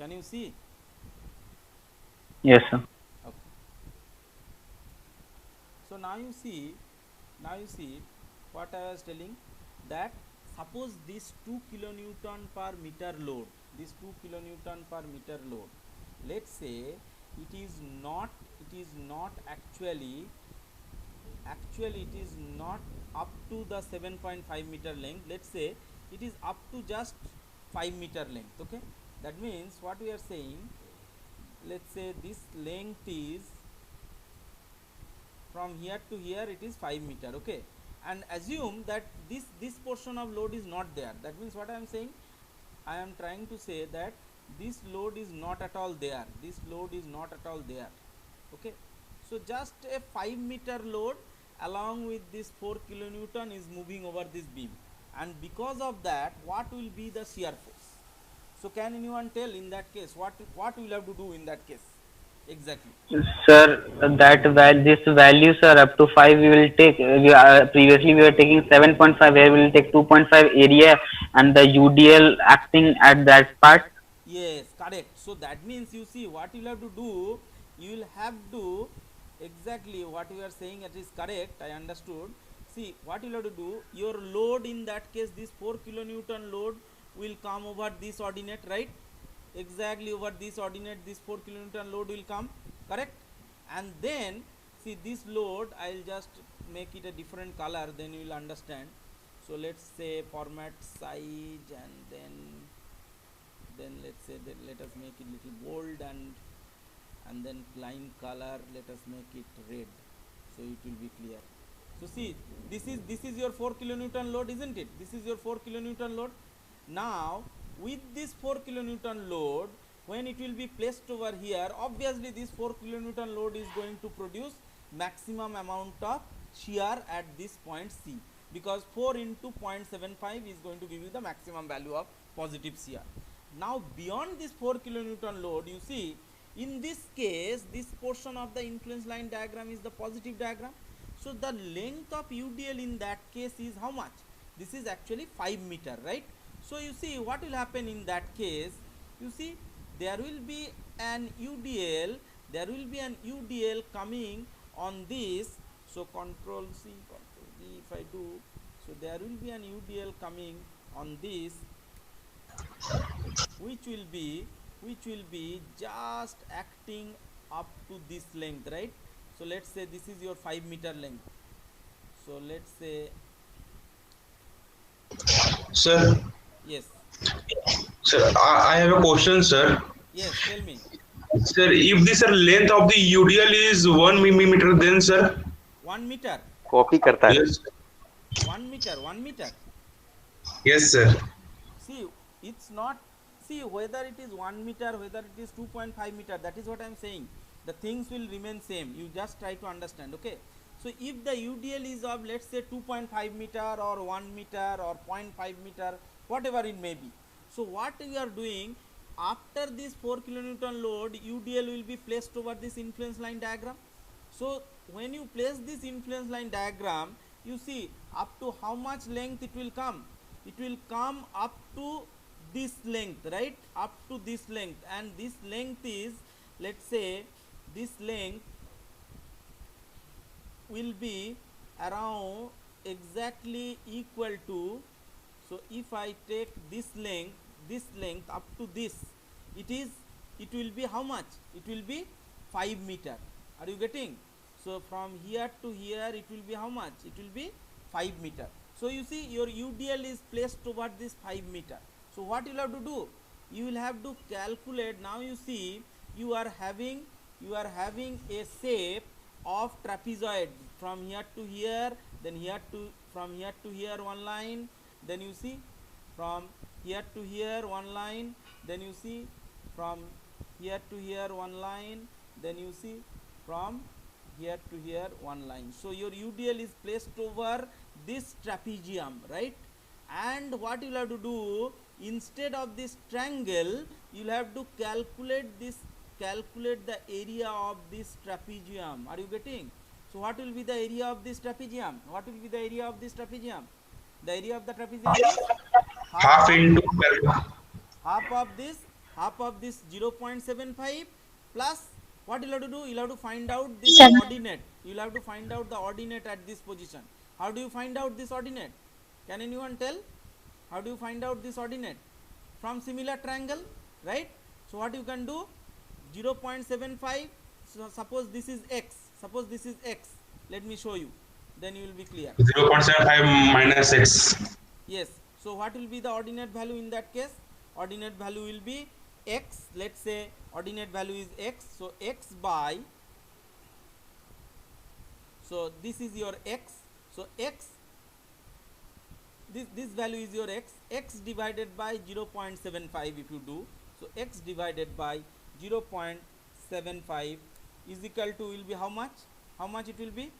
Can you see? Yes, sir. Okay. So now you see what I was telling, that suppose this 2 kilonewton per meter load, this 2 kilonewton per meter load, let's say it is not, it is not actually it is not up to the 7.5 meter length. Let's say it is up to just 5 meter length. Okay, that means what we are saying, let's say this length is from here to here, it is 5 meter. Okay, and assume that this portion of load is not there. That means what I am saying, I am trying to say that this load is not at all there, this load is not at all there. Okay, so just a 5 meter load along with this 4 kilonewton is moving over this beam, and because of that, what will be the shear force? So can anyone tell in that case what we will have to do in that case exactly? Sir, this values are up to 5 we will take. Previously we were taking 7.5, where we will take 2.5 area and the UDL acting at that part. Yes, correct. So that means you see what you will have to do, you will have to exactly what you are saying, it is correct, I understood. See what you will have to do, your load in that case, this 4 kilonewton load will come over this ordinate, right? Exactly over this ordinate, this 4 kilonewton load will come, correct? And then see this load, I will just make it a different color, then you will understand. So let's say format size, and then let's say that let us make it little bold, and then line color let us make it red, so it will be clear. So see, this is your 4 kilonewton load, isn't it? This is your 4 kilonewton load. Now with this 4 kilonewton load, when it will be placed over here, obviously this 4 kilonewton load is going to produce maximum amount of shear at this point C, because 4 into 0.75 is going to give you the maximum value of positive shear. Now beyond this 4 kilonewton load, you see in this case this portion of the influence line diagram is the positive diagram. So the length of UDL in that case is how much? This is actually 5 meter, right? So you see what will happen in that case, you see there will be an UDL, there will be an UDL coming on this. So control C, control V if I do, so there will be an UDL coming on this, which will be just acting up to this length, right? So let's say this is your 5 meter length. So let's say Sir, yes, sir, I have a question, sir. yes, tell me. Sir, if this length of the UDL is 1 millimeter, then sir, 1 meter, copy करता है. yes, 1 meter, 1 meter. yes, sir. See, it's not, see whether it is 1 meter, whether it is 2.5 meter, that is what I am saying, the things will remain same, you just try to understand. Okay, so if the UDL is of let's say 2.5 meter or 1 meter or 0.5 meter, whatever it may be, so what we are doing, after this 4 kilonewton load, UDL will be placed over this influence line diagram. So when you place this influence line diagram, you see up to how much length it will come, it will come up to this length, right? Up to this length, and this length is, let's say this length will be around exactly equal to, so if I take this length up to this, it is, it will be how much, it will be 5 meter. Are you getting? So from here to here it will be how much, it will be 5 meter. So you see your UDL is placed over this 5 meter. So what you will have to do, you will have to calculate. Now you see you are having a shape of trapezoid from here to here, then here to, from here to here one line, then you see from here to here one line, then you see from here to here one line, then you see from here to here one line. So your UDL is placed over this trapezium, right? And what you will have to do, instead of this triangle, you will have to calculate this, calculate the area of this trapezium. Are you getting? So what will be the area of this trapezium? What will be the area of this trapezium? The area of the trapezium is half Half of, into half of this half of this 0.75 plus what you'll have to do, you'll have to find out this 7. ordinate. You'll have to find out the ordinate at this position. How do you find out this ordinate? Can anyone tell? How do you find out this ordinate? From similar triangle, right? So what you can do, 0.75, so suppose this is x, suppose this is x, let me show you, then you will be clear. 0.75 minus x. Yes, so what will be the ordinate value in that case? Ordinate value will be x, let's say ordinate value is x, so x by, so this is your x, so x, this value is your x divided by 0.75 if you do, so x divided by 0.75 is equal to, will be how much? How much it will be?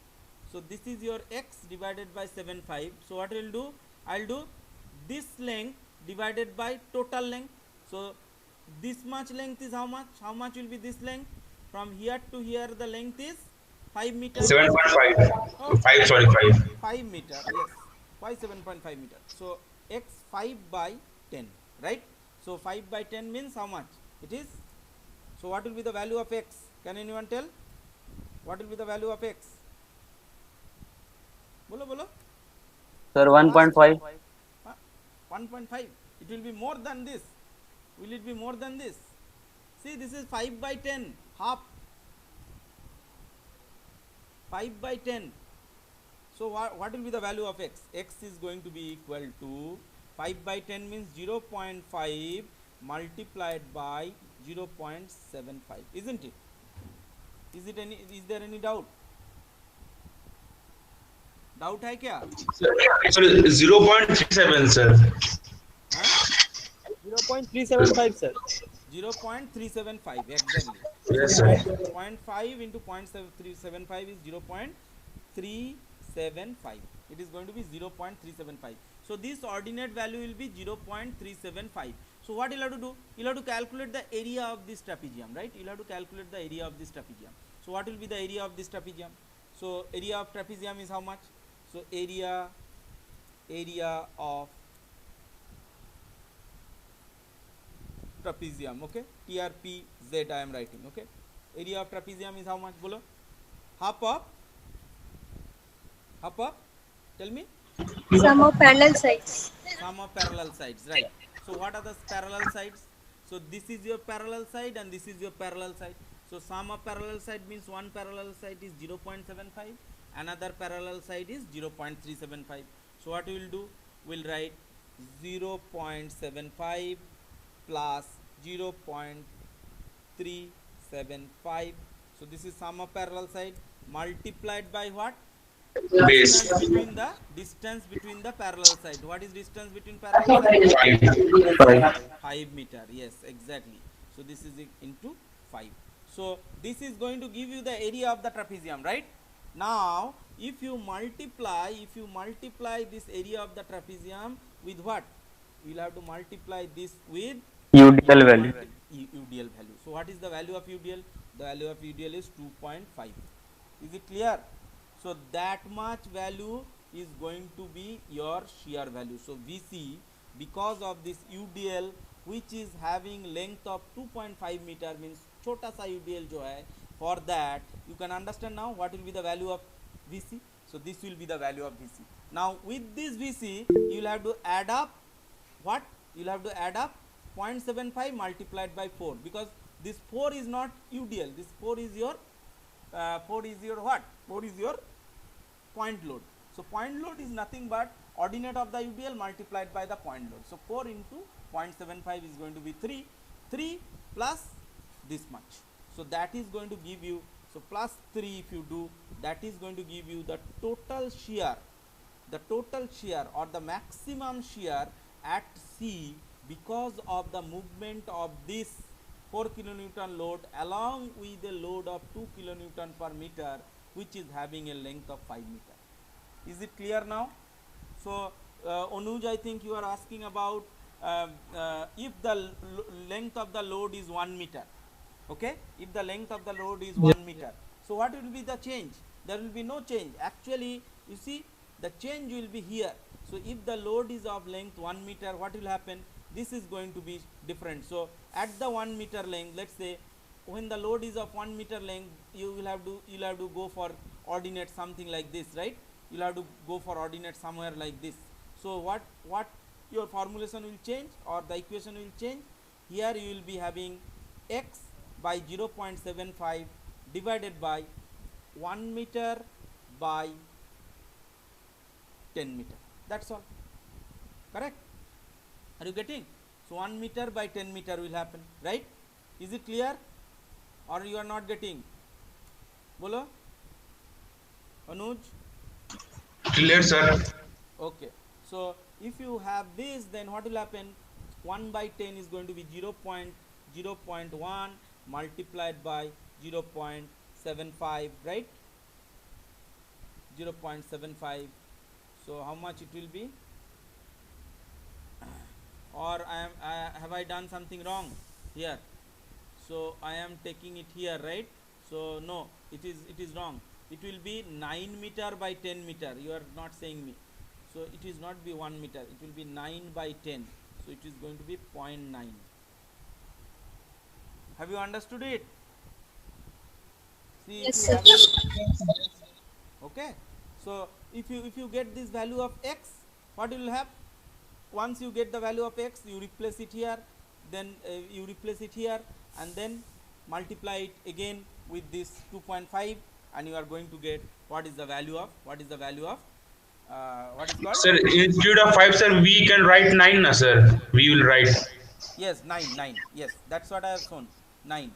So this is your x divided by 75. So what I will do? I will do this length divided by total length. So this much length is how much? How much will be this length? From here to here the length is 5 meters. 7.5. Oh, 5, sorry, 5. 5 meter, yes. Why 7.5 meter? So x 5 by 10, right? So 5 by 10 means how much? It is. So what will be the value of x? Can anyone tell? What will be the value of x? Bolo bolo. Sir, 1.5. 1.5. It will be more than this. Will it be more than this? See, this is 5 by 10, half. 5 by 10. So what will be the value of x? X is going to be equal to 5 by 10 means 0.5 multiplied by 0.75, isn't it? Is there any doubt? Doubt hai kya? Sorry, 0.37, sir. Huh? 0.375, sir. 0.375 exactly. Yes, sir. 0.5 into 0.375 is 0.375. It is going to be 0.375. So this ordinate value will be 0.375. So what you'll have to do? You'll have to calculate the area of this trapezium, right? You'll have to calculate the area of this trapezium. So what will be the area of this trapezium? So area of trapezium is how much? So area of trapezium, okay, TRPZ I am writing, okay. Area of trapezium is how much? Bolo. Half of, tell me. Sum of parallel sides. Sum of parallel sides, right. So what are the parallel sides? So this is your parallel side and this is your parallel side. So sum of parallel side means one parallel side is 0.75, another parallel side is 0.375. So what we will do? We'll write 0.75 plus 0.375. So this is sum of parallel side multiplied by what? Base. Distance between the parallel side. What is distance between parallel side? 5 meter. Yes, exactly. So this is into 5. So this is going to give you the area of the trapezium, right? Now if you multiply this area of the trapezium with what? You will have to multiply this with UDL value. UDL value. So what is the value of UDL? The value of UDL is 2.5. Is it clear? So that much value is going to be your shear value. So VC, because of this UDL which is having length of 2.5 meter means chota sa UDL jo hai, for that you can understand now what will be the value of VC. So this will be the value of VC. Now with this VC you will have to add up what? You will have to add up 0.75 multiplied by 4, because this 4 is not UDL, this 4 is your what? 4 is your point load. So point load is nothing but ordinate of the UDL multiplied by the point load. So 4 into 0.75 is going to be 3 plus this much. So that is going to give you, so plus 3 if you do, that is going to give you the total shear or the maximum shear at C because of the movement of this 4 kilonewton load along with the load of 2 kilonewton per meter, which is having a length of 5 meter. Is it clear now? So Anuj, I think you are asking about if the length of the load is 1 meter, okay, if the length of the load is 1 meter, so what will be the change? There will be no change. Actually you see the change will be here. So if the load is of length 1 meter, what will happen? this is going to be different. So at the 1 meter length, let's say when the load is of 1 meter length, you'll have to go for ordinate something like this, right? You'll have to go for ordinate somewhere like this. So what your formulation will change, or the equation will change. Here you will be having x by 0.75 divided by 1 meter by 10 meter. That's all. Correct? Are you getting? So 1 meter by 10 meter will happen, right? Is it clear, or you are not getting? Bolo, Anuj. Clear, sir. Okay. So if you have this, then what will happen? 1 by 10 is going to be 0.1 multiplied by 0.75, right? 0.75. So how much it will be? Or have I done something wrong here? So I am taking it here, right? So no, it is wrong. It will be 9 meter by 10 meter. You are not saying me. So it is not be 1 meter. It will be 9 by 10. So it is going to be 0.9. Have you understood it? See, Yes, if you sir. have it, okay. So if you get this value of x, what you will have? Once you get the value of x, you replace it here, then you replace it here, and then multiply it again with this 2.5, and you are going to get what is the value of what is called. Sir, instead of 5, sir, we can write 9, na, sir. We will write. Yes, 9. Yes, that's what I have shown. 9,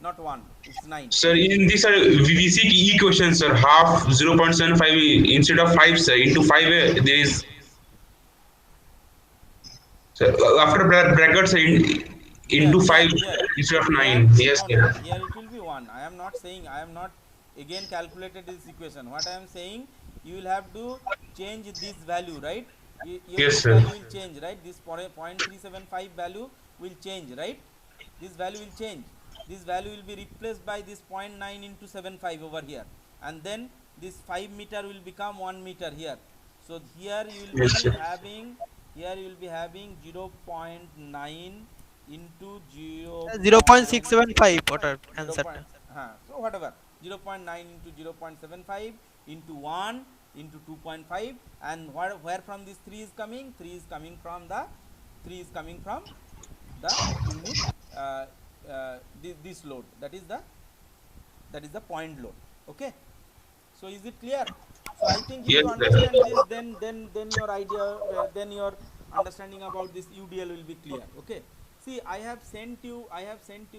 not 1. It's 9. Sir, in this, sir, we seek equation, sir. Half 0.75 instead of 5, sir. Into 5, there is. Sir, after brackets, sir, Here, into here, 5 here, instead of here. 9. Yes, No, sir. here it will be 1. I am not saying, I am not again calculated this equation. What I am saying, you will have to change this value, right? Yes, This sir. value will change, right? This 0.375 value will change, right? This value will change. This value will be replaced by this 0.9 into 75 over here, and then this 5 meter will become 1 meter here. So here you will Yes, be sir. having, 0.9 into 0.675 what I 0. answered. So whatever, 0.9 into 0.75 into 1 into 2.5, and where from this 3 is coming? 3 is coming from the unit, this load, that is the point load. Okay. So is it clear? So I think if Yes, you sir. understand this, then your idea, then your understanding about this UDL will be clear. Okay. See, I have sent you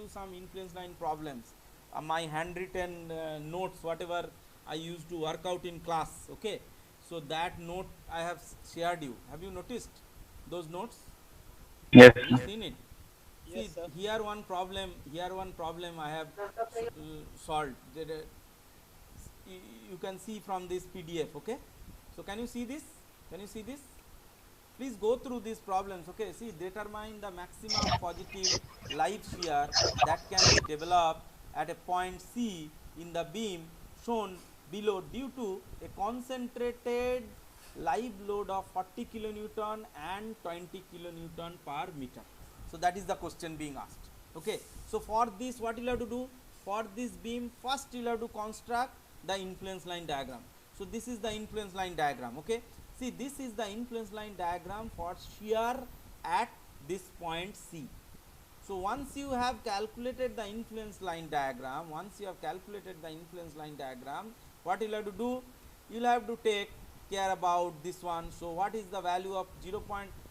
some influence line problems, my handwritten notes, whatever I used to work out in class. Okay. So that note I have shared you. Have you noticed those notes? Yes, Have you sir. seen it? See, here one problem I have solved. You can see from this PDF. Okay. So can you see this? Please go through these problems. Okay. See, determine the maximum positive live shear that can be developed at a point C in the beam shown below due to a concentrated live load of 40 kilonewton and 20 kilonewton per meter. So that is the question being asked. Okay. So for this, what you have to do? For this beam, first you have to construct the influence line diagram. So this is the influence line diagram. Okay. See, this is the influence line diagram for shear at this point C. So once you have calculated the influence line diagram, what you will have to do? You will have to take care about this one. So what is the value of 0.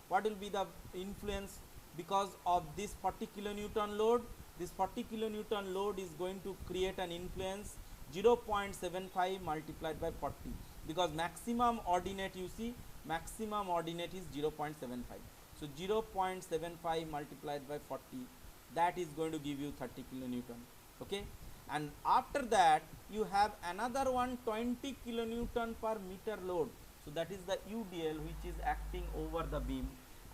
What will be the influence because of this 40 kilonewton load? This 40 kilonewton load is going to create an influence 0.75 multiplied by 40, because maximum ordinate, you see, maximum ordinate is 0.75. So 0.75 multiplied by 40, that is going to give you 30 kilonewton. Okay. And after that you have another one, 20 kilonewton per meter load. So that is the UDL which is acting over the beam,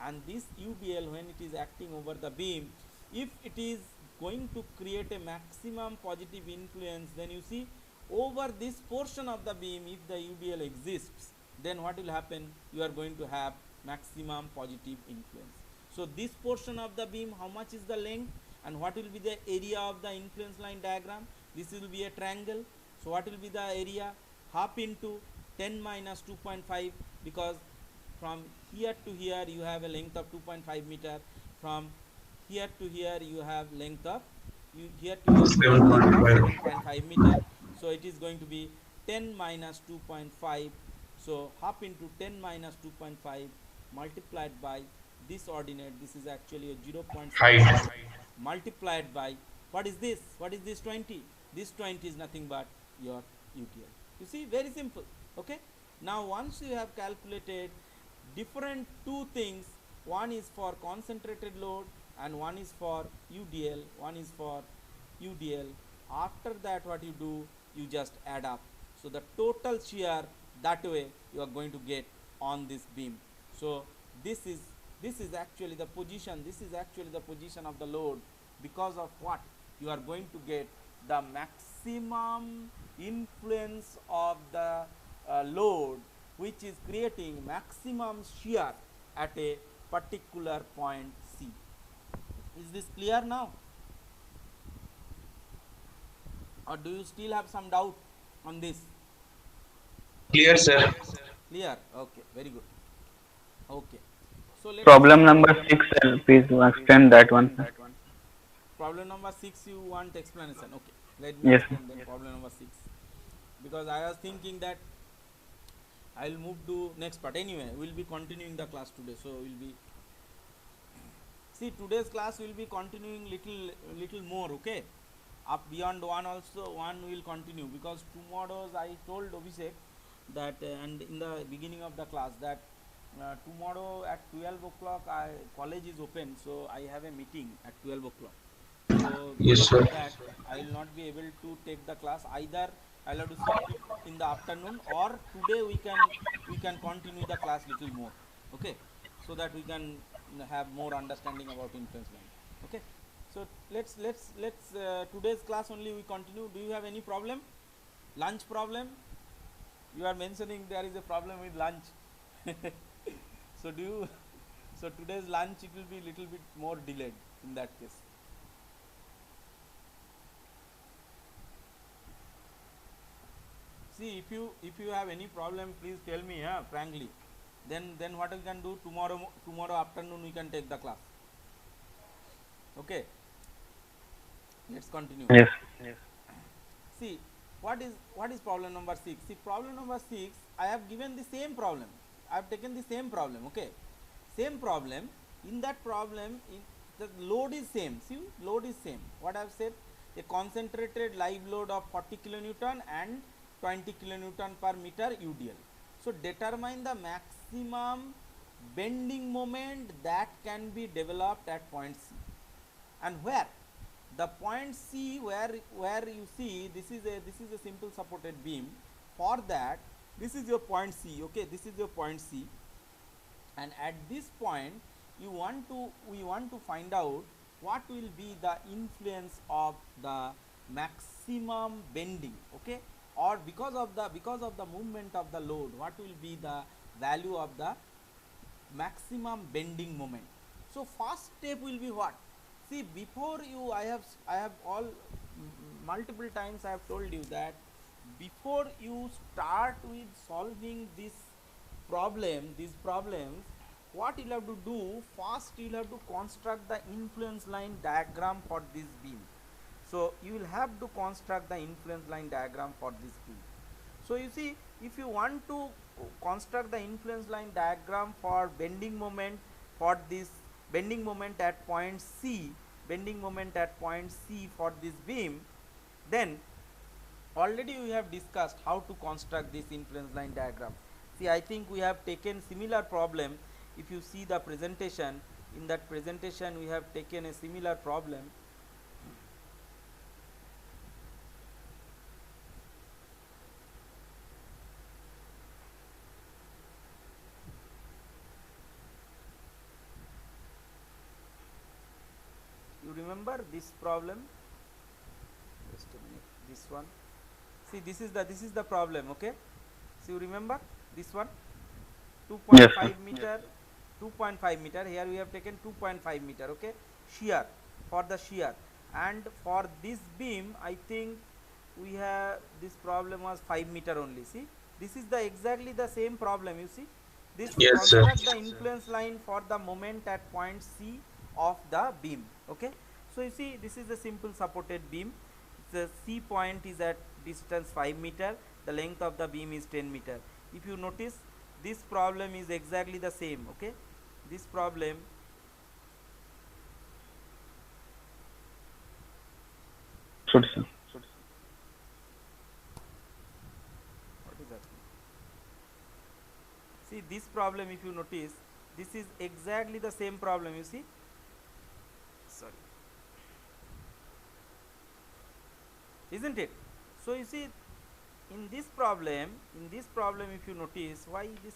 and this UDL, when it is acting over the beam, if it is going to create a maximum positive influence, then you see over this portion of the beam, if the UDL exists, then what will happen? You are going to have maximum positive influence. So this portion of the beam, how much is the length and what will be the area of the influence line diagram? This will be a triangle. So what will be the area? Half into 10 minus 2.5, because from here to here you have a length of 2.5 meter. From here to here you have length of here to here you have length of 7.5. 7.5 meter. So it is going to be 10 minus 2.5. So half into 10 minus 2.5 multiplied by this ordinate. This is actually a Height. 0.75 multiplied by what is this? What is this 20? This 20 is nothing but your UTL. You see, very simple. Okay. Now once you have calculated different two things, one is for concentrated load and one is for UDL, one is for UDL. After that what you do, you just add up. So the total shear, that way you are going to get on this beam. So this is actually the position, this is actually the position of the load, because of what you are going to get the maximum influence of the load, which is creating maximum shear at a particular point C. Is this clear now, or do you still have some doubt on this? Clear, sir. Clear? Okay, very good. Okay, so let's Problem number 6, sir. Please explain that one, sir. problem number 6 you want explanation. Okay, let me Yes. explain that problem number 6, because I was thinking that I will move to next part. Anyway, we will be continuing the class today, so we will be, see, today's class will be continuing little more. Okay, up beyond one also, one will continue, because tomorrow's I told Abhishek that and in the beginning of the class that tomorrow at 12 o'clock college is open, so I have a meeting at 12 o'clock. So Yes, because of sir. that I will not be able to take the class. Either I'll have to shift it in the afternoon, or today we can continue the class little more. Okay, so that we can have more understanding about influence line. Okay, so let's today's class only we continue. Do you have any problem? Lunch problem? You are mentioning there is a problem with lunch. So do you, so today's lunch it will be little bit more delayed in that case. See, if you have any problem, please tell me, frankly. Then what we can do, tomorrow afternoon we can take the class. Okay, let's continue. Yes. See, what is problem number 6? See, problem number 6, I have given the same problem. I have taken the same problem. Okay, same problem. In that problem, the load is same. See, load is same. What I have said, a concentrated live load of 40 kilonewton and 20 kilonewton per meter UDL. So determine the maximum bending moment that can be developed at point C. And where the point C, where you see this is a simple supported beam. For that, this is your point C. Okay, this is your point C, and at this point we want to find out what will be the influence of the maximum bending. Okay, or because of the movement of the load, what will be the value of the maximum bending moment. So first step will be what? See, before you, I have all multiple times I have told you that before you start with solving these problems, what you have to do, first you will have to construct the influence line diagram for this beam. So you will have to construct the influence line diagram for this beam. So you see, if you want to construct the influence line diagram for bending moment, for this bending moment at point C, for this beam, then already we have discussed how to construct this influence line diagram. See, I think we have taken similar problem. If you see the presentation, in that presentation we have taken a similar problem. You remember this problem? Just a minute. This one. See, this is the problem. Okay. So you remember this one? Yes, 2.5 sir. meter 2.5 meter, here we have taken 2.5 meter, okay, shear, for the shear. And for this beam I think we have, this problem was 5 meter only. See, this is the exactly the same problem, you see, this to Yes, sir. construct the influence line for the moment at point C of the beam, okay. So you see, this is a simple supported beam, the C point is at distance 5 meter, the length of the beam is 10 meter. If you notice, this problem is exactly the same, okay, this problem Should sir. what is that? See, this problem, if you notice, this is exactly the same problem, you see, sorry, isn't it? So you see, in this problem, if you notice, why this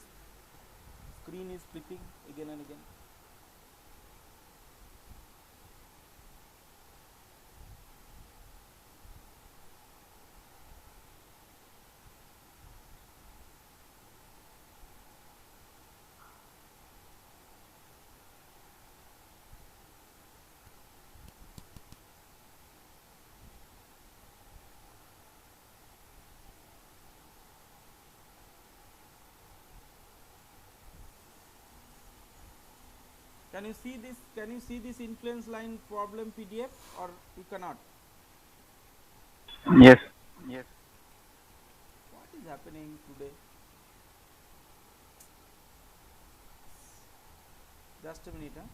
screen is flipping again and again? Can you see this? Can you see this influence line problem PDF, or you cannot? Yes. What is happening today? Just a minute, huh?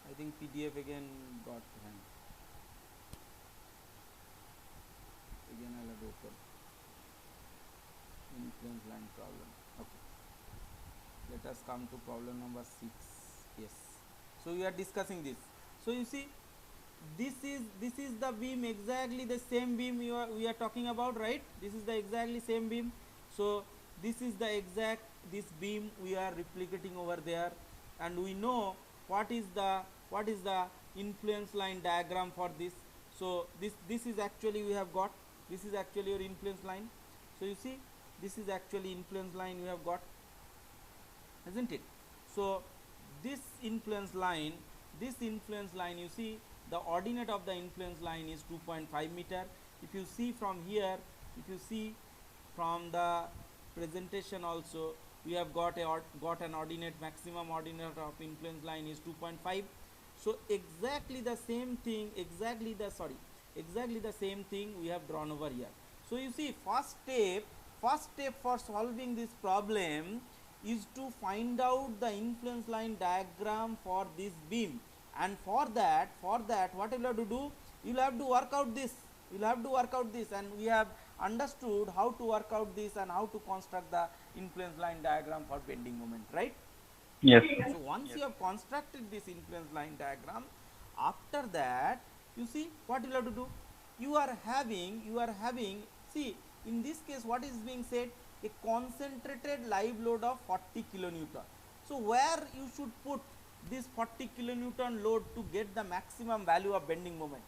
I think PDF again got hang. Again I'll have to open. Influence line problem. Okay. Let us come to problem number 6. Yes. So we are discussing this. So you see, this is the beam, exactly the same beam we are talking about, right? This is the exactly same beam. So this is the exact this beam we are replicating over there, and we know what is the influence line diagram for this. So this is actually we have got, this is actually your influence line. So you see, this is actually influence line we have got, isn't it? So this influence line, you see, the ordinate of the influence line is 2.5 meter. If you see from here, if you see from the presentation also, we have got an ordinate, maximum ordinate of influence line is 2.5. So exactly the same thing, exactly the same thing we have drawn over here. So you see, first step for solving this problem is to find out the influence line diagram for this beam, and for that what you will have to do, you will have to work out this, and we have understood how to work out this and how to construct the influence line diagram for bending moment, right? Yes. So once you have constructed this influence line diagram, after that, you see what you will have to do, you are having see, in this case what is being said, a concentrated live load of 40 kilonewton. So where you should put this 40 kilonewton load to get the maximum value of bending moment?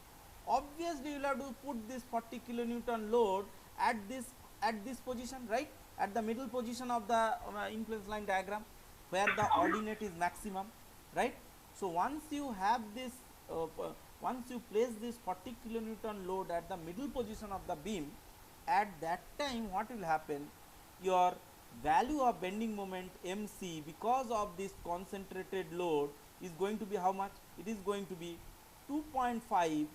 Obviously you will have to put this 40 kilonewton load at this position, right, at the middle position of the influence line diagram, where the ordinate is maximum, right? So once you have this once you place this 40 kilonewton load at the middle position of the beam, at that time what will happen, your value of bending moment MC, because of this concentrated load, is going to be how much? It is going to be 2.5.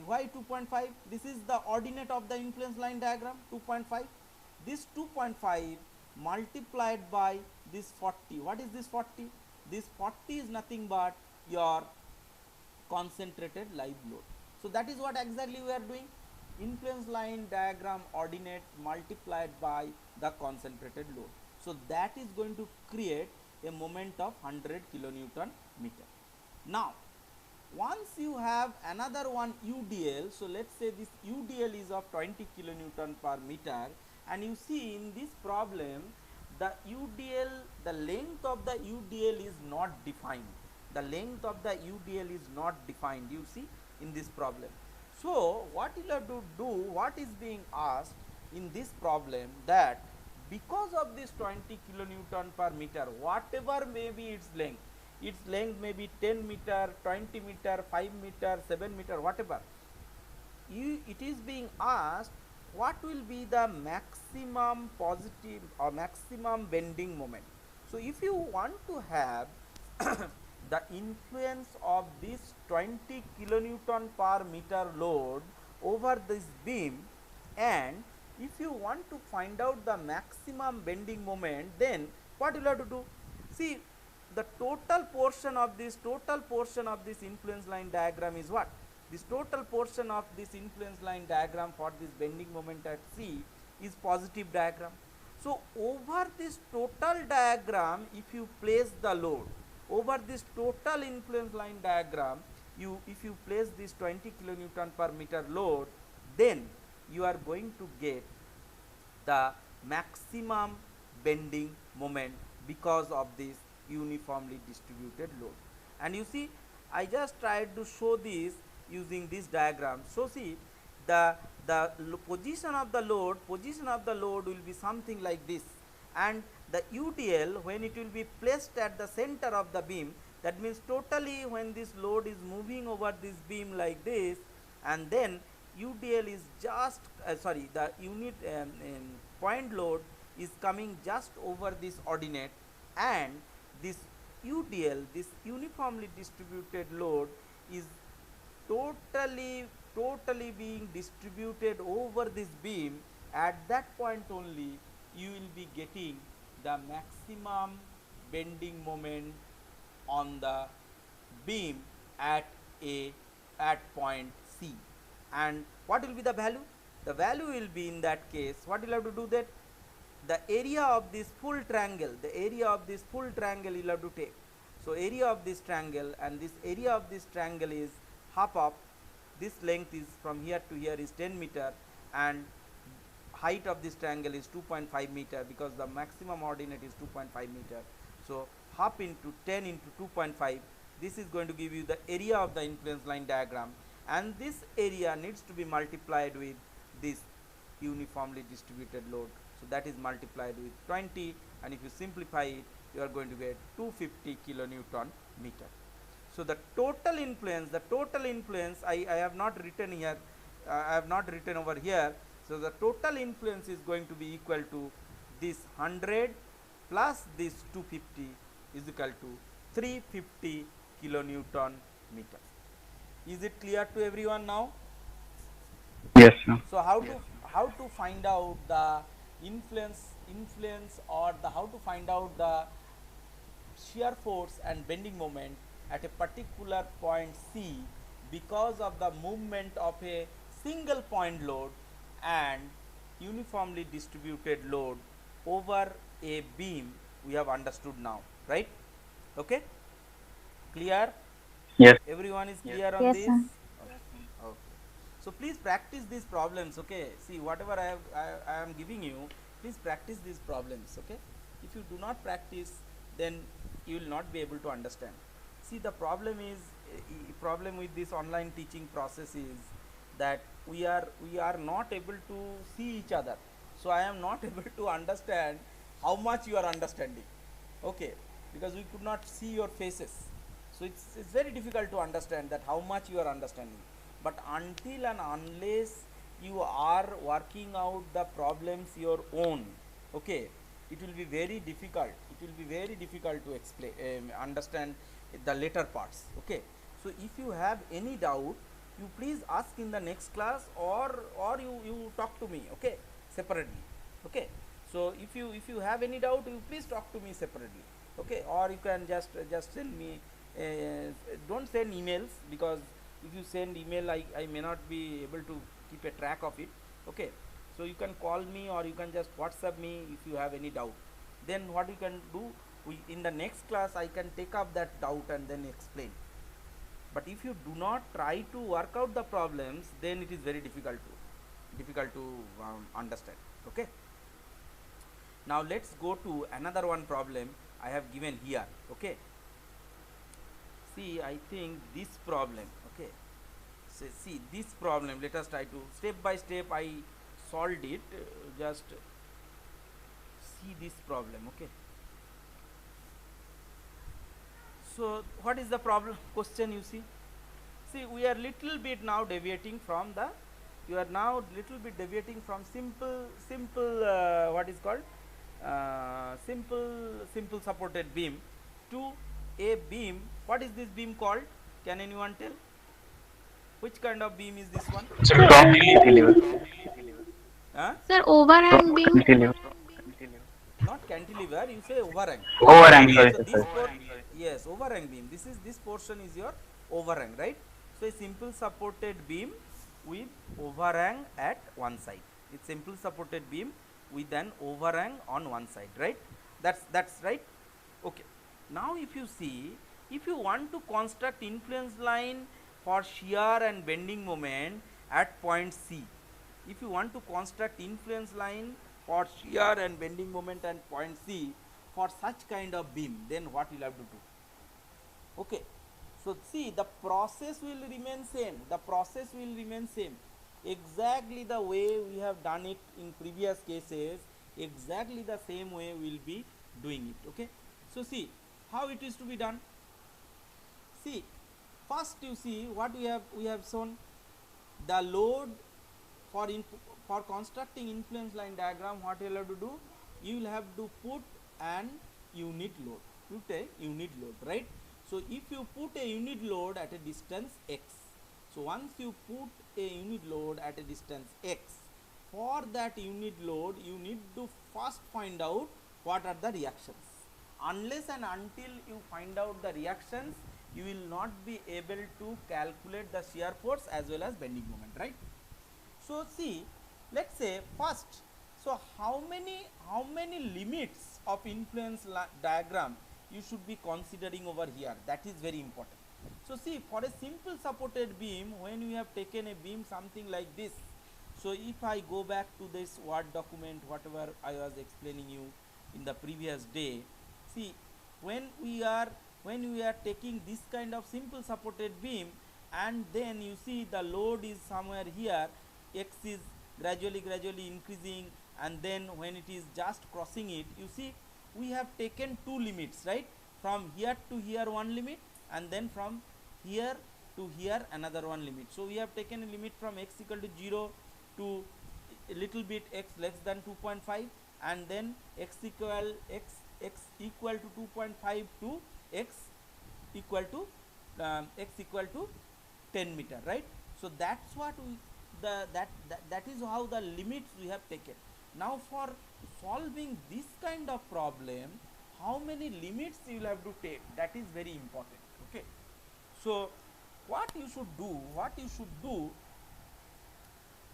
Why 2.5? This is the ordinate of the influence line diagram, 2.5. This 2.5 multiplied by this 40. What is this 40? This 40 is nothing but your concentrated live load. So that is what exactly we are doing. Influence line diagram ordinate multiplied by the concentrated load. So that is going to create a moment of 100 kilonewton meter. Now once you have another one UDL, so let's say this UDL is of 20 kilonewton per meter, and you see in this problem the UDL, the length of the UDL is not defined. The length of the UDL is not defined, you see, in this problem. So what you have to do, what is being asked, in this problem that because of this 20 kilonewton per meter, whatever may be its length may be 10 meter, 20 meter, 5 meter, 7 meter, whatever, it is being asked what will be the maximum positive or maximum bending moment. So if you want to have the influence of this 20 kilonewton per meter load over this beam, and if you want to find out the maximum bending moment, then what you have to do, see, the total portion of this influence line diagram is what? This total portion of this influence line diagram for this bending moment at C is positive diagram. So over this total diagram, if you place the load over this total influence line diagram, if you place this 20 kilonewton per meter load, then you are going to get the maximum bending moment because of this uniformly distributed load. And you see, I just tried to show this using this diagram. So see, the position of the load will be something like this, and the UDL, when it will be placed at the center of the beam, that means totally when this load is moving over this beam like this, and then UDL is just the unit point load is coming just over this ordinate, and this UDL, this uniformly distributed load, is totally being distributed over this beam. At that point only you will be getting the maximum bending moment on the beam at point C. And what will be the value? The value will be, in that case, what you will have to do, that the area of this full triangle, you will have to take. So area of this triangle, and this area of this triangle is half of this length is from here to here is 10 meter, and height of this triangle is 2.5 meter, because the maximum ordinate is 2.5 meter. So half into 10 into 2.5, this is going to give you the area of the influence line diagram, and this area needs to be multiplied with this uniformly distributed load. So that is multiplied with 20, and if you simplify it, you are going to get 250 kilonewton meter. So the total influence, I have not written here, I have not written over here. So the total influence is going to be equal to this 100 plus this 250 is equal to 350 kilonewton meter. Is it clear to everyone now? Yes, sir. So how to find out the influence or how to find out the shear force and bending moment at a particular point C because of the movement of a single point load and uniformly distributed load over a beam, we have understood now, right? Okay, clear? Yes. Everyone is clear on Yes, this? sir. Okay. So please practice these problems. Okay, see, whatever I am giving you, please practice these problems. Okay, if you do not practice, then you will not be able to understand. See, the problem with this online teaching process is that we are not able to see each other. So I am not able to understand how much you are understanding. Okay, because we could not see your faces. So it's very difficult to understand that how much you are understanding. But until and unless you are working out the problems your own, okay, it will be very difficult. It will be very difficult to explain, understand the later parts. Okay. So if you have any doubt, you please ask in the next class, or you talk to me. Okay, separately. Okay. So if you have any doubt, you please talk to me separately. Okay, or you can just send me. Don't send emails, because if you send email, I may not be able to keep a track of it. Okay, so you can call me, or you can just WhatsApp me if you have any doubt. Then what you can do, in the next class I can take up that doubt and then explain. But if you do not try to work out the problems, then it is very difficult to understand. Okay, now let's go to another one problem I have given here. Okay, see, I think this problem, okay, so see this problem, let us try to step by step. I solved it. Just see this problem. Okay, so what is the problem question? You see we are little bit now deviating from the, you are now little bit deviating from simple what is called simple supported beam to a beam. What is this beam called? Can anyone tell? Which kind of beam is this one? Sir, Strong cantilever. cantilever. Huh? Sir, overhang beam. Cantilever. Not cantilever, you say overhang. Overhang, sorry, So sir, this sorry. yes, overhang beam. This portion is your overhang, right? So a simple supported beam with overhang at one side. It's simple supported beam with an overhang on one side, right? That's right. Okay. Now if you see, if you want to construct influence line for shear and bending moment at point C, if you want to construct influence line for shear and bending moment at point C for such kind of beam, then what you'll have to do? Okay, so see, the process will remain same, the process will remain same, exactly the way we have done it in previous cases, exactly the same way we will be doing it. Okay, so see how it is to be done. See, first you see what we have shown, the load for for constructing influence line diagram. What you will have to do, you will have to put an unit load, right? So if you put a unit load at a distance x, so once you put a unit load at a distance x, for that unit load you need to first find out what are the reactions. Unless and until you find out the reactions, you will not be able to calculate the shear force as well as bending moment, right? So see, let's say first, so how many limits of influence diagram you should be considering over here, that is very important. So see, for a simple supported beam, when we have taken a beam something like this, so if I go back to this Word document, whatever I was explaining you in the previous day, see, when we are taking this kind of simple supported beam, and then you see the load is somewhere here, x is gradually increasing, and then when it is just crossing it, you see we have taken two limits, right? From here to here one limit, and then from here to here another one limit. So we have taken a limit from x equal to 0 to a little bit x less than 2.5, and then x equal to 2.5 to x equal to 10 meter, right? So that's what we that is how the limits we have taken. Now for solving this kind of problem, how many limits you will have to take, that is very important. Okay, so what you should do,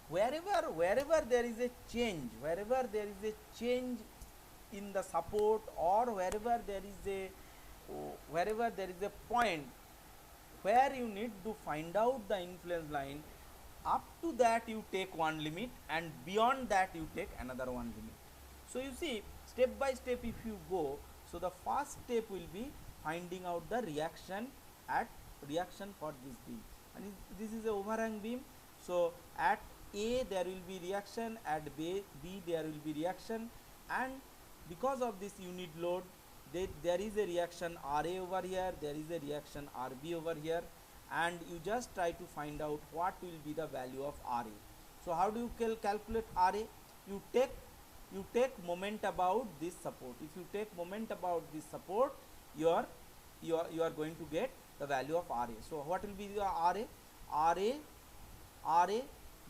wherever there is a change, in the support, or wherever there is a point where you need to find out the influence line, up to that you take one limit, and beyond that you take another one limit. So you see, step by step if you go, so the first step will be finding out the reaction for this beam, and this is a overhang beam. So at A there will be reaction, at B there will be reaction, and because of this unit load, there is a reaction RA over here, there is a reaction RB over here, and you just try to find out what will be the value of RA. So how do you calculate RA? You take moment about this support. If you take moment about this support, you are going to get the value of RA. So what will be the RA,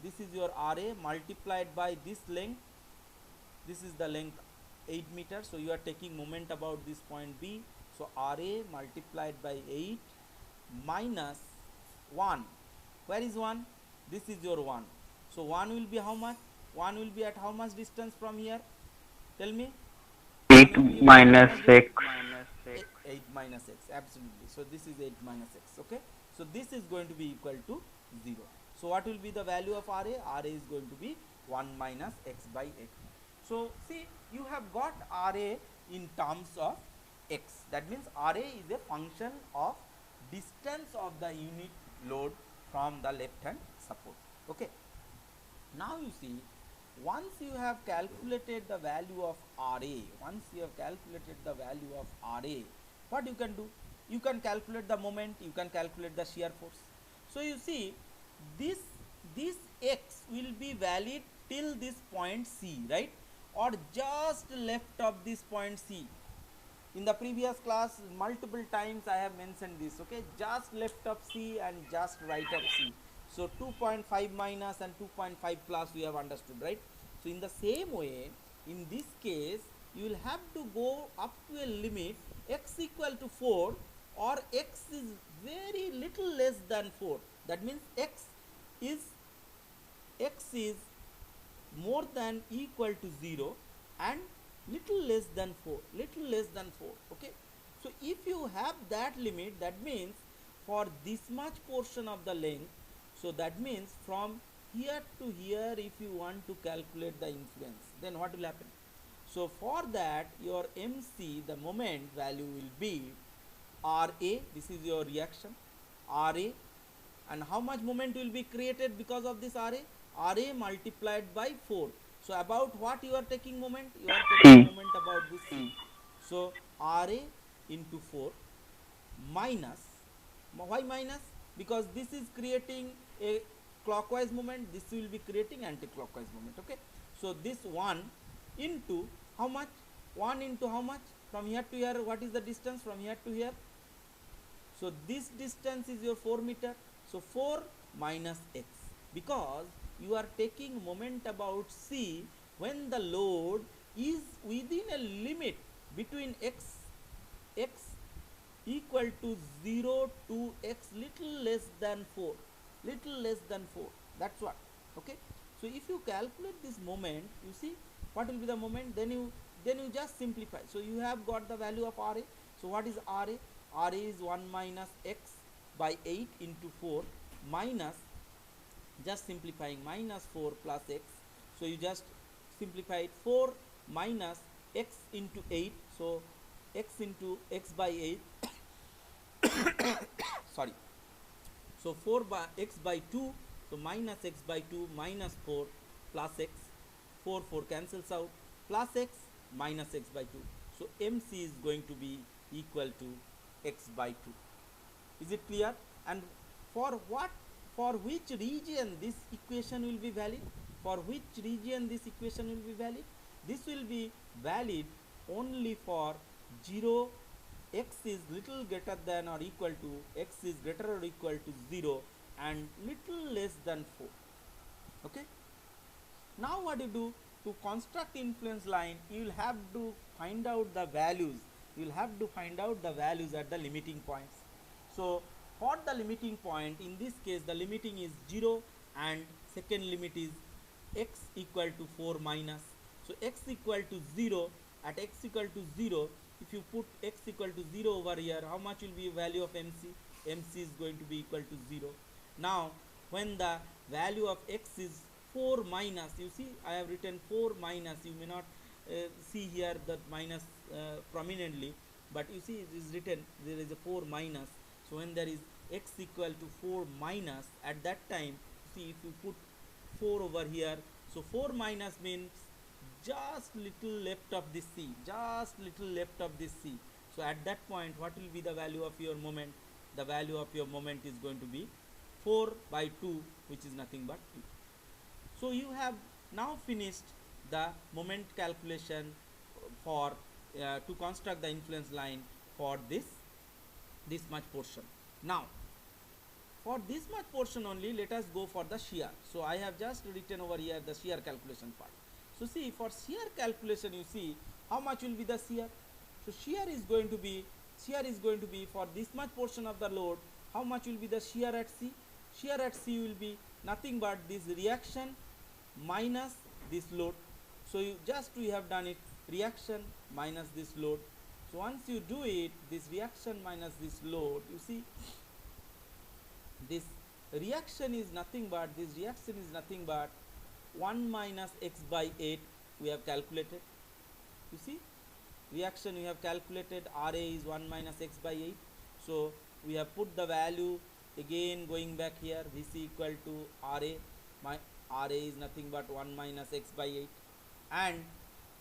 this is your RA multiplied by this length, this is the length 8 meters. So you are taking moment about this point B, so RA multiplied by 8 minus 1. Where is 1? This is your 1. So 1 will be how much? 1 will be at how much distance from here? Tell me. 8 minus 6. 8 minus x, absolutely. So this is 8 minus x. Okay, so this is going to be equal to 0. So what will be the value of RA? RA is going to be 1 minus x by 8. So see, you have got RA in terms of x. That means RA is a function of distance of the unit load from the left hand support. Okay, now you see, once you have calculated the value of RA, once you have calculated the value of RA, what you can do? You can calculate the moment, you can calculate the shear force. So you see, this this x will be valid till this point C, right, or just left of this point C. In the previous class multiple times I have mentioned this, okay, just left of C and just right of C. So 2.5 minus and 2.5 plus we have understood, right? So in the same way, in this case you will have to go up to a limit x equal to 4 or x is very little less than 4. That means is x is more than equal to 0 and little less than 4, little less than 4, okay. So if you have that limit, that means for this much portion of the length, so that means from here to here, if you want to calculate the influence, then what will happen? So for that, your MC, the moment value will be RA, this is your reaction, RA, and how much moment will be created because of this RA? RA multiplied by 4. So about what you are taking moment? You are taking moment about this C. So RA into 4 minus, why minus? Because this is creating a clockwise moment, this will be creating anti-clockwise moment, okay. So this 1 into how much? 1 into how much? From here to here, what is the distance from here to here? So this distance is your 4 meter. So 4 minus x, because you are taking moment about C when the load is within a limit between x equal to 0 to x little less than 4, little less than 4, that's what, okay. So if you calculate this moment, you see what will be the moment, then you just simplify. So you have got the value of RA. So what is RA? RA is 1 minus x by 8 into 4 minus, just simplifying, minus 4 plus x. So you just simplify it, 4 minus x into 8, so x into x by 8 sorry, so 4 by x by 2, so minus x by 2 minus 4 plus x, 4 cancels out, plus x minus x by 2. So MC is going to be equal to x by 2. Is it clear? And for what, for which region this equation will be valid? For which region this equation will be valid? This will be valid only for 0, x is little greater than or equal to, x is greater or equal to 0 and little less than 4, okay. Now what you do? To construct influence line, you will have to find out the values, you will have to find out the values at the limiting points. So for the limiting point, in this case the limiting is 0 and second limit is x equal to 4 minus. So x equal to 0, at x equal to 0, if you put x equal to 0 over here, how much will be value of MC? MC is going to be equal to 0. Now when the value of x is 4 minus, you see I have written 4 minus, you may not see here that minus prominently, but you see it is written, there is a 4 minus. So when there is x equal to 4 minus, at that time, see if you put 4 over here, so 4 minus means just little left of this C, just little left of this C. So at that point, what will be the value of your moment? The value of your moment is going to be 4 by 2, which is nothing but 2. So you have now finished the moment calculation for to construct the influence line for this much portion. Now for this much portion only, let us go for the shear. So I have just written over here the shear calculation part. So see, for shear calculation, you see how much will be the shear. So shear is going to be for this much portion of the load, how much will be the shear at C? Shear at C will be nothing but this reaction minus this load. So we have done it, reaction minus this load. So once you do it, this reaction minus this load, you see this reaction is nothing but 1 minus x by 8 we have calculated. You see, reaction we have calculated, RA is 1 minus x by 8. So we have put the value again, going back here, VC equal to RA RA is nothing but 1 minus x by 8, and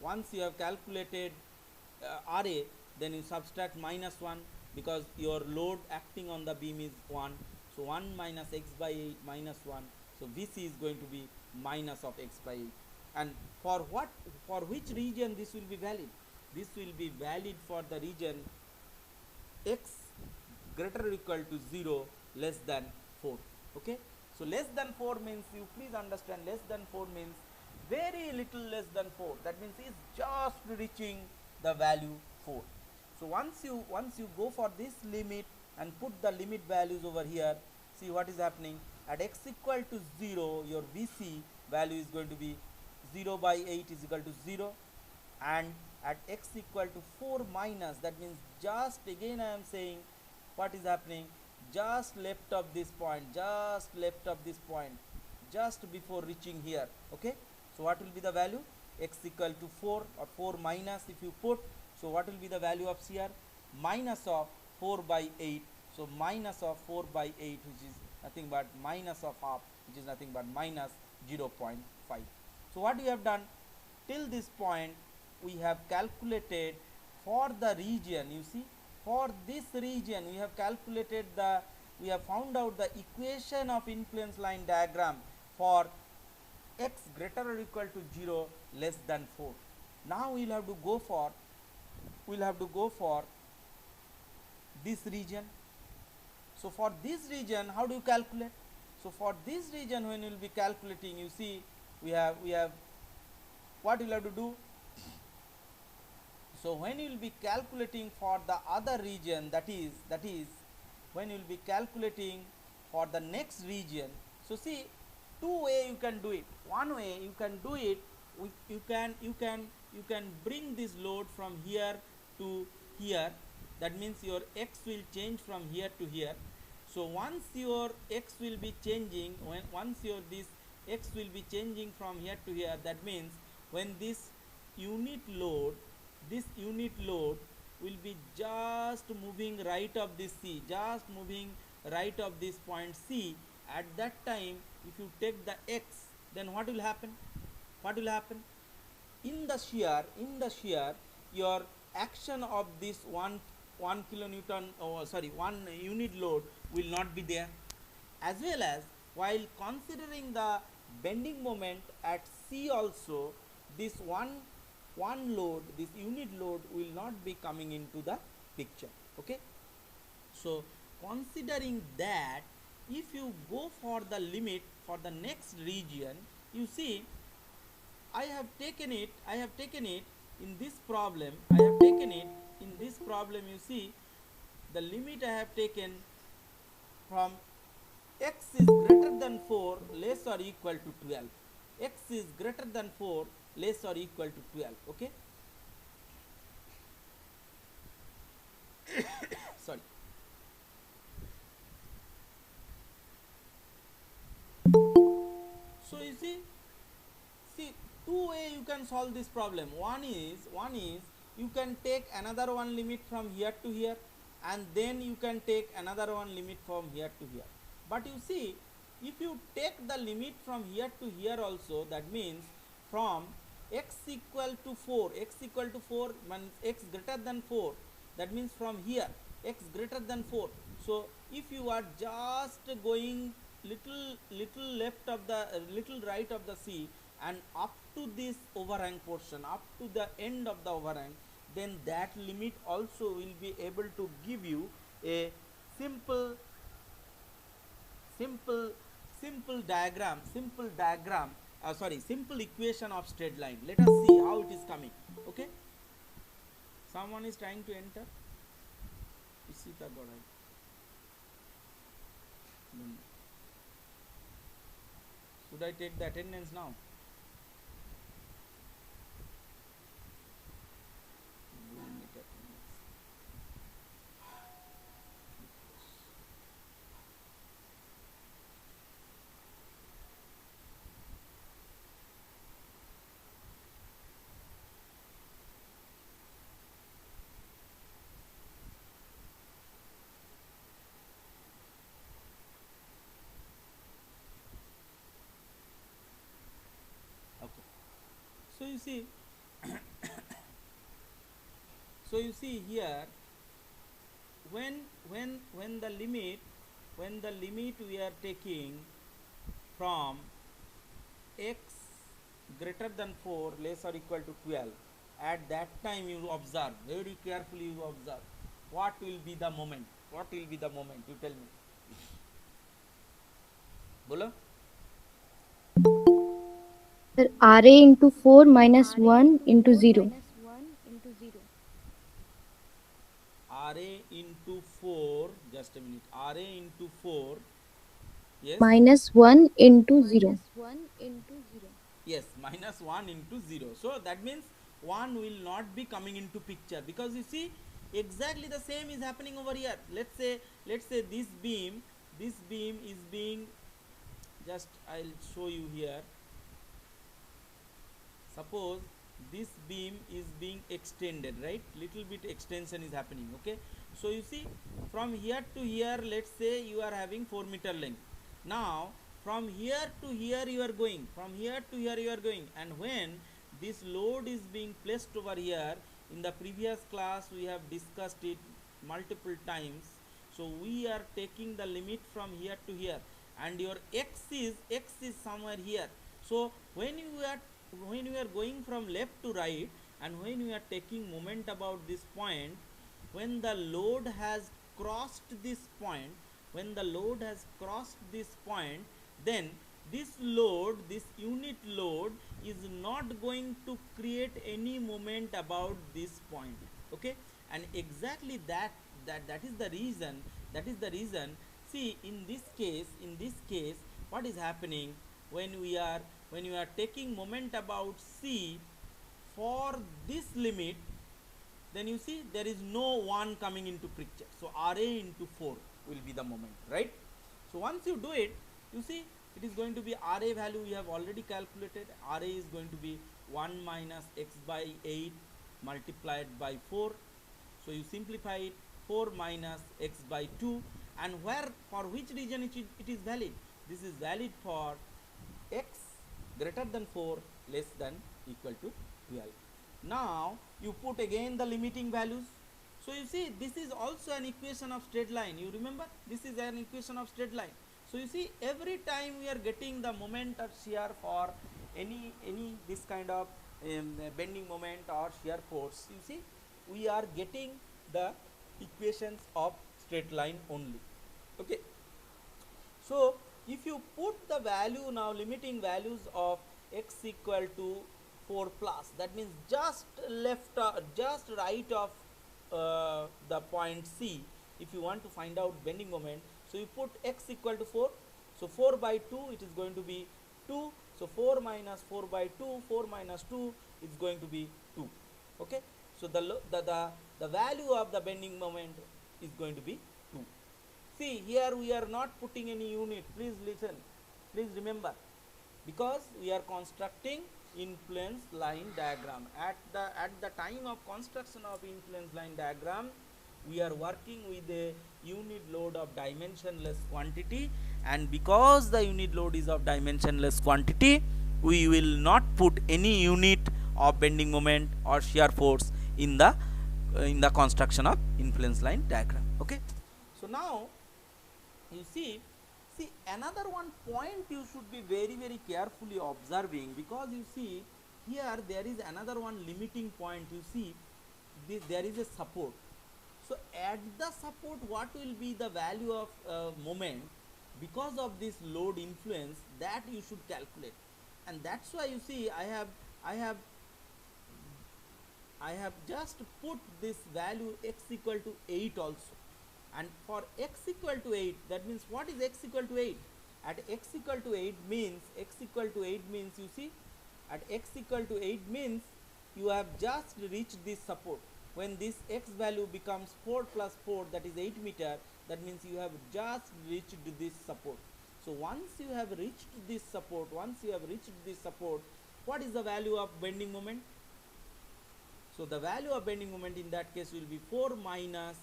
once you have calculated RA, then you subtract minus 1 because your load acting on the beam is 1. So 1 minus x by 8 minus 1. So VC is going to be minus of x by 8. And for what, for which region this will be valid? This will be valid for the region x greater or equal to 0 less than 4. Okay, so less than 4 means, you please understand, less than 4 means very little less than 4. That means it's just reaching the value 4. So once you go for this limit and put the limit values over here, see what is happening. At x equal to 0, your VC value is going to be 0 by 8 is equal to 0, and at x equal to 4 minus, that means just again I am saying what is happening, just left of this point, just left of this point, just before reaching here. Okay, so what will be the value? X equal to 4 or 4 minus, if you put, so what will be the value of CR? Minus of 4 by 8. So minus of 4 by 8, which is nothing but minus of half, which is nothing but minus 0.5. So what we have done till this point, we have calculated for the region, you see, for this region we have calculated the, we have found out the equation of influence line diagram for x greater or equal to 0 less than 4. Now we'll have to go for this region. So for this region, how do you calculate? So for this region, when you will be calculating, you see, we have what you will have to do. So when you will be calculating for the other region, that is when you will be calculating for the next region. So see, two way you can do it. One way you can do it, you can bring this load from here to here. That means your x will change from here to here. So once your x will be changing, once your this x will be changing from here to here, that means when this unit load will be just moving right of this C, just moving right of this point C, at that time if you take the x, then what will happen? In the shear, your action of this 1 kilonewton, one unit load will not be there, as well as while considering the bending moment at C also, this one load, this unit load will not be coming into the picture. Okay, so considering that, if you go for the limit for the next region, you see I have taken it in this problem. You see the limit I have taken from x is greater than 4 less or equal to 12. X is greater than 4 less or equal to 12. Okay, sorry. So you see two way you can solve this problem. One is you can take another one limit from here to here, and then you can take another one limit from here to here. But you see, if you take the limit from here to here also, that means from x equal to 4 means x greater than 4, that means from here x greater than 4. So if you are just going little left of the little right of the C and up to this overhang portion, up to the end of the overhang, then that limit also will be able to give you a simple equation of straight line. Let us see how it is coming. Okay, someone is trying to enter. Isita Godai. Should I take the attendance now? So you see, so you see here, when the limit, we are taking from x greater than 4 less or equal to 12, at that time you observe very carefully, you observe what will be the moment, you tell me, bolo. Sir, RA into 4 minus 1 into 0. RA into 4, just a minute, RA into 4, yes, Minus 1 into 0. yes, minus 1 into 0. So that means 1 will not be coming into picture, because you see exactly the same is happening over here. Let's say this beam is being, just I'll show you here. Suppose this beam is being extended, right? Little bit extension is happening, okay? So you see, from here to here, let's say you are having 4 meter length. Now from here to here you are going, and when this load is being placed over here, in the previous class we have discussed it multiple times. So we are taking the limit from here to here, and your x is somewhere here. So when you are going from left to right, and when you are taking moment about this point, when the load has crossed this point, then this unit load is not going to create any moment about this point, okay? And exactly that is the reason. See, in this case, what is happening, when you are taking moment about C for this limit, then you see there is no 1 coming into picture. So RA into 4 will be the moment, right? So once you do it, you see it is going to be RA value we have already calculated. RA is going to be 1 minus x by 8 multiplied by 4. So you simplify it, 4 minus x by 2, and for which region it is valid? This is valid for x greater than 4 less than equal to 12. Now you put again the limiting values. So you see, this is also an equation of straight line. You remember, this is an equation of straight line. So you see, every time we are getting the moment of shear for any this kind of bending moment or shear force, you see, we are getting the equations of straight line only, okay? So if you put the value now, limiting values of x equal to 4 plus, that means just right of the point C, if you want to find out bending moment. So you put x equal to 4, so 4 by 2 it is going to be 2, so 4 minus 4 by 2, 4 minus 2 is going to be 2, okay? So the value of the bending moment is going to be 2. See, here we are not putting any unit, please listen, please remember, because we are constructing influence line diagram. At the time of construction of influence line diagram, we are working with a unit load of dimensionless quantity, and because the unit load is of dimensionless quantity, we will not put any unit of bending moment or shear force in the construction of influence line diagram, okay? So now you see another one point you should be very carefully observing, because you see here there is another one limiting point. You see there is a support. So at the support, what will be the value of moment because of this load influence, that you should calculate. And that's why you see I have just put this value x equal to 8 also. And for x equal to 8, that means what is x equal to 8? At x equal to 8 means, you see, at x equal to 8 means you have just reached this support. When this x value becomes 4 plus 4, that is 8 meter, that means you have just reached this support. So once you have reached this support, what is the value of bending moment? So the value of bending moment in that case will be 4 minus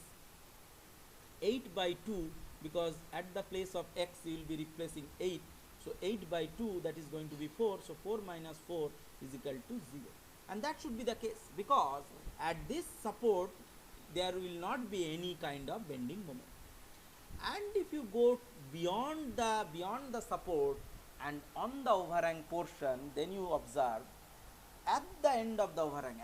8 by 2, because at the place of x you will be replacing 8. So 8 by 2, that is going to be 4. So 4 minus 4 is equal to 0. And that should be the case, because at this support there will not be any kind of bending moment. And if you go beyond the support and on the overhang portion, then you observe at the end of the overhang,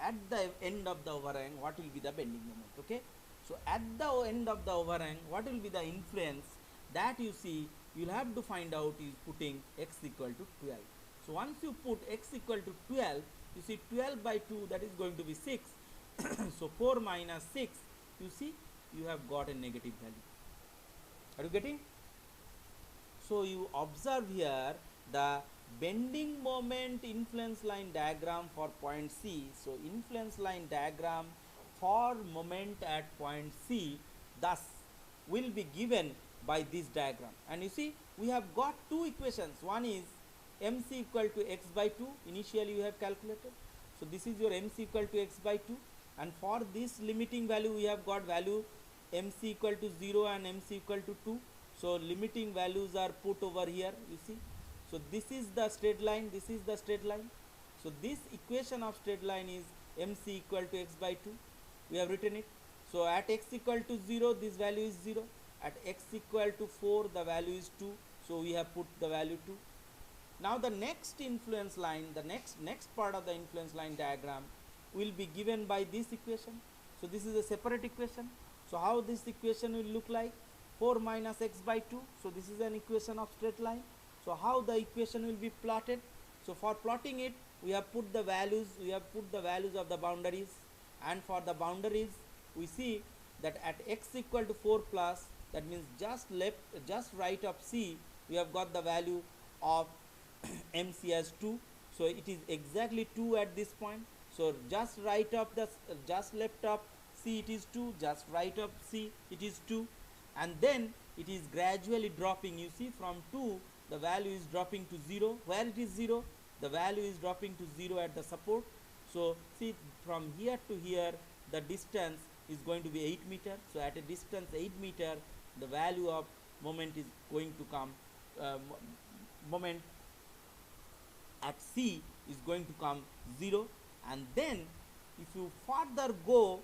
what will be the bending moment? Okay, so at the end of the overhang, what will be the influence? That you see, you'll have to find out is putting x equal to 12. So once you put x equal to 12, you see 12 by 2, that is going to be 6. So 4 minus 6, you see, you have got a negative value. Are you getting? So you observe here the bending moment influence line diagram for point C. So influence line diagram for moment at point C thus will be given by this diagram. And you see, we have got two equations. One is MC equal to x by 2, initially you have calculated. So this is your MC equal to x by 2, and for this limiting value we have got value MC equal to 0 and MC equal to 2. So limiting values are put over here, you see. So this is the straight line, this is the straight line. So this equation of straight line is MC equal to x by 2. We have written it. So at x equal to 0, this value is 0. At x equal to 4, the value is 2. So we have put the value 2. Now the next influence line, the next part of the influence line diagram will be given by this equation. So this is a separate equation. So how this equation will look like? 4 minus x by 2. So this is an equation of straight line. So how the equation will be plotted? So for plotting it, we have put the values of the boundaries, and for the boundaries we see that at x equal to 4 plus, that means just right of C, we have got the value of MC as 2. So it is exactly 2 at this point. So just right of just left of C it is 2, just right of C it is 2, and then it is gradually dropping. You see, from 2 the value is dropping to 0. Where it is 0? The value is dropping to 0 at the support. So see, from here to here the distance is going to be 8 meter. So at a distance 8 meter, the value of moment is going to come, moment at C is going to come 0. And then if you further go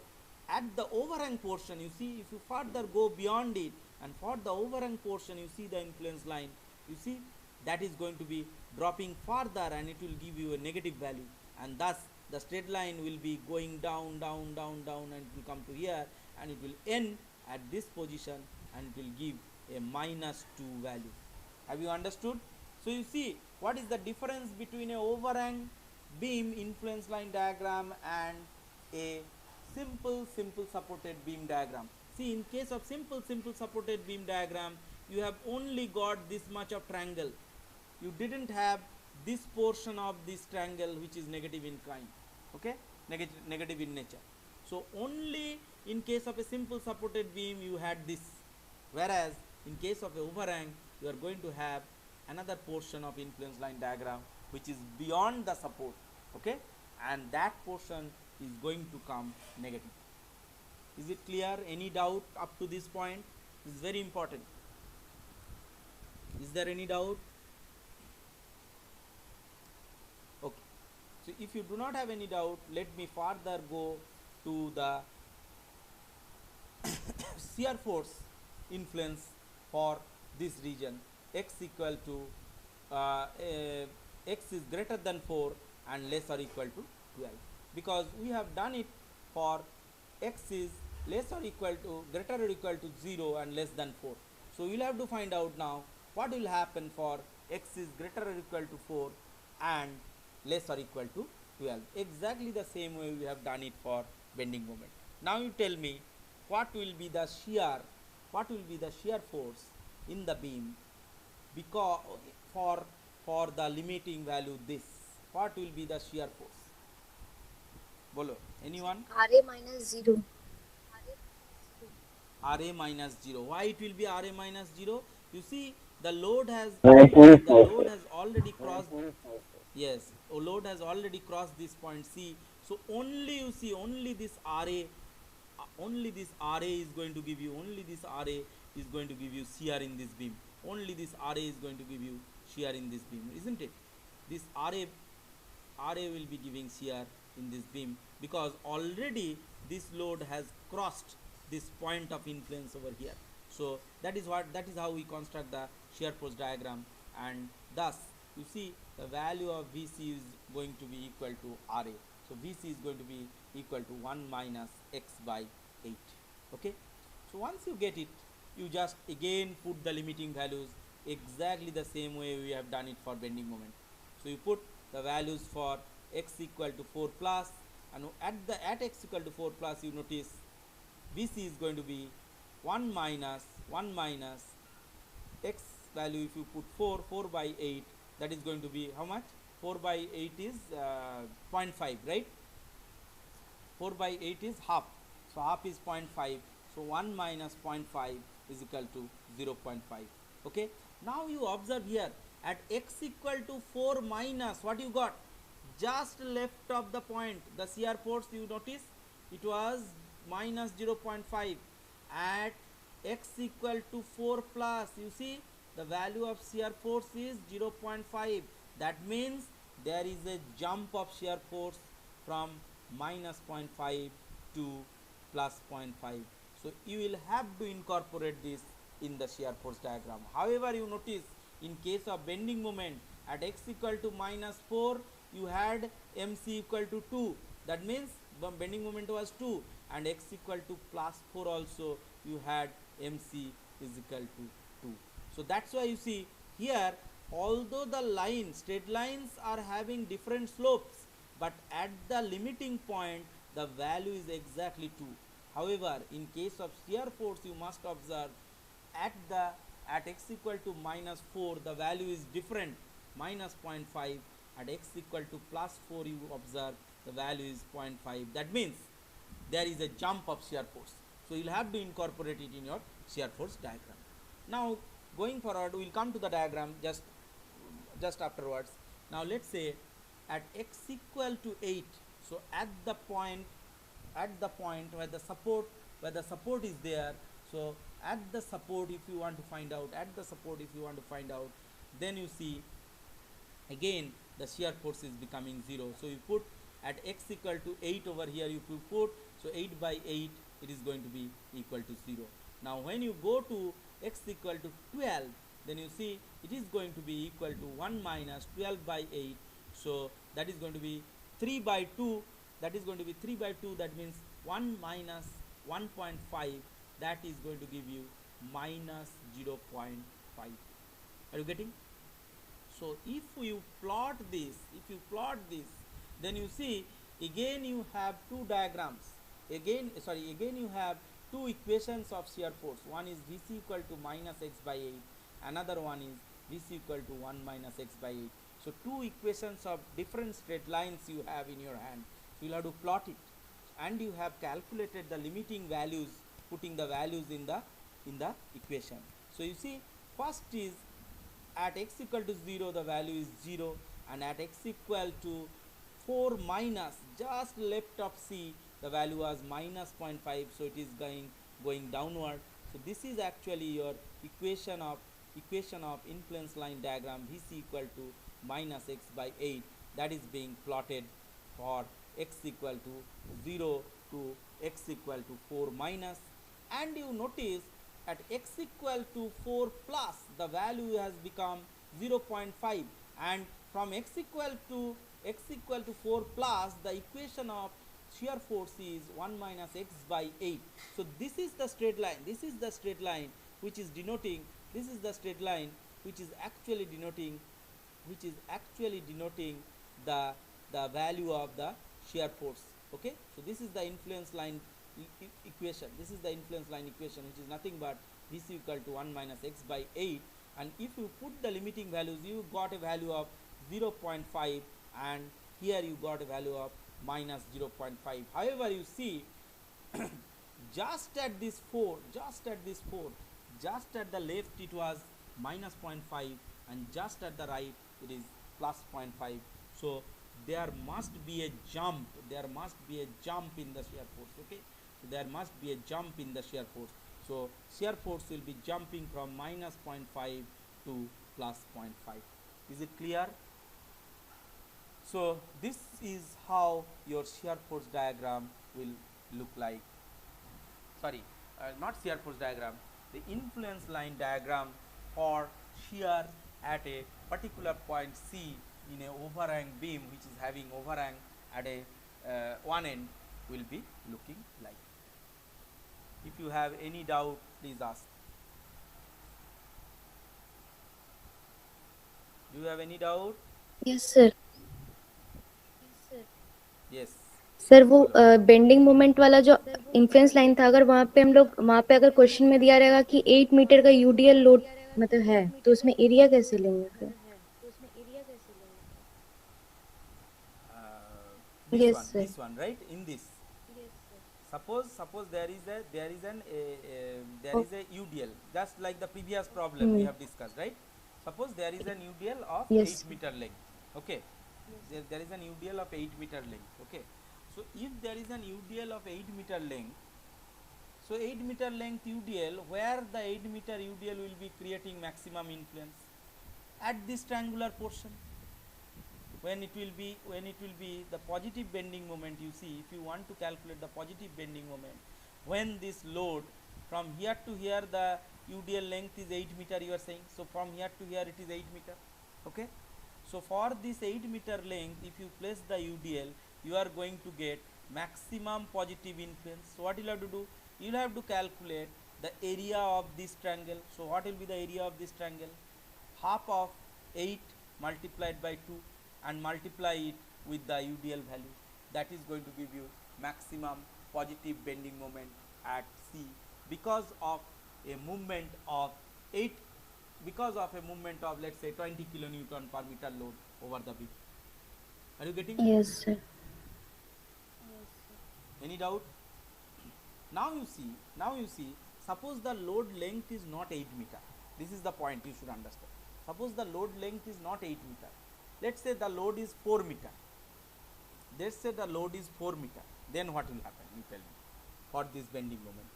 at the overhang portion, you see, if you further go beyond it and for the overhang portion, you see the influence line, you see, that is going to be dropping further and it will give you a negative value, and thus the straight line will be going down, down, down, down, and it will come to here and it will end at this position and it will give a -2 value. Have you understood? So you see, what is the difference between a overhang beam influence line diagram and a simple supported beam diagram? See, in case of simple supported beam diagram, you have only got this much of triangle. You didn't have this portion of this triangle which is negative in kind, okay, negative in nature. So only in case of a simple supported beam you had this, whereas in case of a overhang you are going to have another portion of influence line diagram which is beyond the support, okay, and that portion is going to come negative. Is it clear? Any doubt up to this point? This is very important. Is there any doubt? Okay, so if you do not have any doubt, let me further go to the shear force influence for this region. X equal to x is greater than 4 and less or equal to 12, because we have done it for x is less or equal to greater or equal to 0 and less than 4. So we will have to find out now what will happen for x is greater or equal to 4 and less or equal to 12. Exactly the same way we have done it for bending moment. Now you tell me what will be the shear force in the beam, because for the limiting value this, what will be the shear force? Bolo, anyone? RA minus 0. RA minus 0. Why it will be RA minus 0? You see, the load has already crossed. Yes, load has already crossed this point C. So only you see, only this RA is going to give you, shear in this beam. Only this RA is going to give you shear in this beam, isn't it? This RA will be giving shear in this beam because already this load has crossed this point of influence over here. So that is how we construct the shear force diagram, and thus you see the value of VC is going to be equal to RA. So VC is going to be equal to 1 minus x by 8. Okay, so once you get it, you just again put the limiting values exactly the same way we have done it for bending moment. So you put the values for x equal to 4 plus, and at x equal to 4 plus, you notice VC is going to be 1 minus x value. If you put 4 by 8, that is going to be how much? 4 by 8 is 0.5, right? 4 by 8 is half, so half is 0.5, so 1 minus 0.5 is equal to 0.5. okay, now you observe here at x equal to 4 minus, what you got? Just left of the point, the shear force, you notice it was minus 0.5. At x equal to 4 plus, you see the value of shear force is 0.5. That means there is a jump of shear force from minus 0.5 to plus 0.5. So you will have to incorporate this in the shear force diagram. However, you notice in case of bending moment, at x equal to minus 4, you had MC equal to 2. That means the bending moment was 2, and x equal to plus 4 also, you had MC is equal to 2. So that's why you see here, although the straight lines are having different slopes, but at the limiting point the value is exactly 2. However, in case of shear force, you must observe at x equal to minus 4, the value is different, minus 0.5. At x equal to plus 4, you observe the value is 0.5. That means there is a jump of shear force. So you will have to incorporate it in your shear force diagram. Now going forward, we will come to the diagram just afterwards. Now let's say at x equal to 8, so at the point where the support is there, so at the support, if you want to find out, then you see again the shear force is becoming 0. So you put at x equal to 8 over here, you put, so 8 by 8, it is going to be equal to 0. Now when you go to x equal to 12, then you see it is going to be equal to 1 minus 12 by 8. So that is going to be 3 by 2. That means 1 minus 1.5. That is going to give you minus 0.5. Are you getting? So if you plot this, then you see again you have two diagrams. Again you have two equations of shear force. One is VC equal to minus x by 8. Another one is VC equal to 1 minus x by 8. So two equations of different straight lines you have in your hand. So you will have to plot it, and you have calculated the limiting values, putting the values in the equation. So you see, first is at x equal to 0, the value is 0, and at x equal to 4 minus, just left of C, the value was minus 0.5, so it is going downward. So this is actually your equation of influence line diagram, VC equal to minus x by 8, that is being plotted for x equal to 0 to x equal to 4 minus. And you notice at x equal to 4 plus, the value has become 0.5, and from x equal to 4 plus, the equation of shear force is 1 minus x by 8. So this is the straight line, which is denoting, which is actually denoting the value of the shear force. Okay, so this is the influence line equation, which is nothing but VC equal to 1 minus x by 8, and if you put the limiting values, you got a value of 0.5, and here you got a value of minus 0.5. However, you see just at this 4, just at the left it was minus 0.5, and just at the right it is plus 0.5. So there must be a jump, in the shear force. Okay, so there must be a jump in the shear force. So shear force will be jumping from minus 0.5 to plus 0.5. Is it clear? So this is how your shear force diagram will look like. Sorry, not shear force diagram, the influence line diagram for shear at a particular point C in a overhang beam which is having overhang at a one end will be looking like. If you have any doubt, please ask. Do you have any doubt? Yes, sir. Yes. Sir वो bending moment वाला जो influence line था, अगर वहाँ पे हम लोग वहाँ पे अगर क्वेश्चन में दिया रहेगा कि 8 मीटर का यूडीएल लोड मतलब है, तो उसमें एरिया कैसे लेंगे फिर? Yes, sir. This one, right? In this. Suppose there is a UDL, just like the previous problem we have discussed, right? Suppose there is an UDL of Yes. 8 meter length. Okay. There is an UDL of 8 meter length. Okay. So if there is an UDL of 8 meter length, so 8 meter length UDL, where the 8 meter UDL will be creating maximum influence? At this triangular portion. When it will be the positive bending moment, you see, if you want to calculate the positive bending moment, when this load from here to here, the UDL length is 8 meter, you are saying, so from here to here it is 8 meter. Okay, so for this 8 meter length, if you place the UDL, you are going to get maximum positive influence. So what you will have to do, you will have to calculate the area of this triangle. So what will be the area of this triangle? Half of 8 multiplied by 2 and multiply it with the UDL value. That is going to give you maximum positive bending moment at C because of a movement of 8, because of a movement of, let's say, 20 kilonewton per meter load over the beam. Are you getting? Yes, sir. Any doubt? Now you see, suppose the load length is not 8 meter. This is the point you should understand. Suppose the load length is not 8 meter. Let's say the load is 4 meter. Let's say the load is 4 meter. Then what will happen? You tell me. For this bending moment,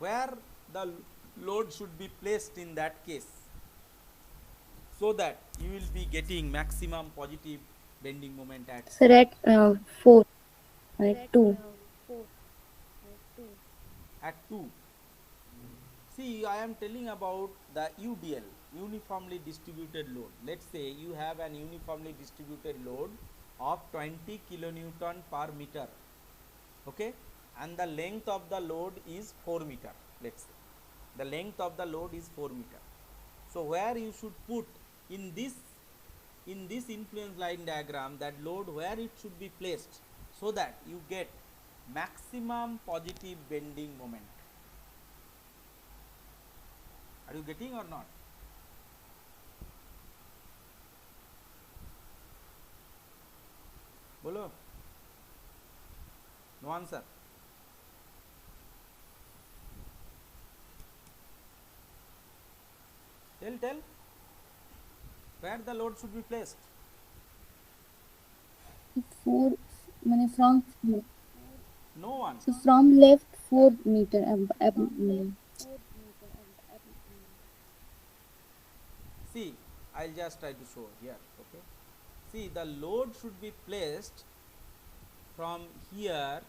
where the load should be placed in that case, so that you will be getting maximum positive bending moment at Sir, at 4, at 2. at 2. See, I am telling about the UDL, uniformly distributed load. Let's say you have an uniformly distributed load of 20 kilonewton per meter. Okay, and the length of the load is 4 meter. Let's say the length of the load is 4 meter. So where you should put in this influence line diagram, that load, where it should be placed, so that you get maximum positive bending moment. Are you getting or not? Bolo. No answer. Tell. Where the load should be placed? 4 মানে from No one. so from left 4 meter See, I'll just try to show here. Okay. See, the load should be placed from here.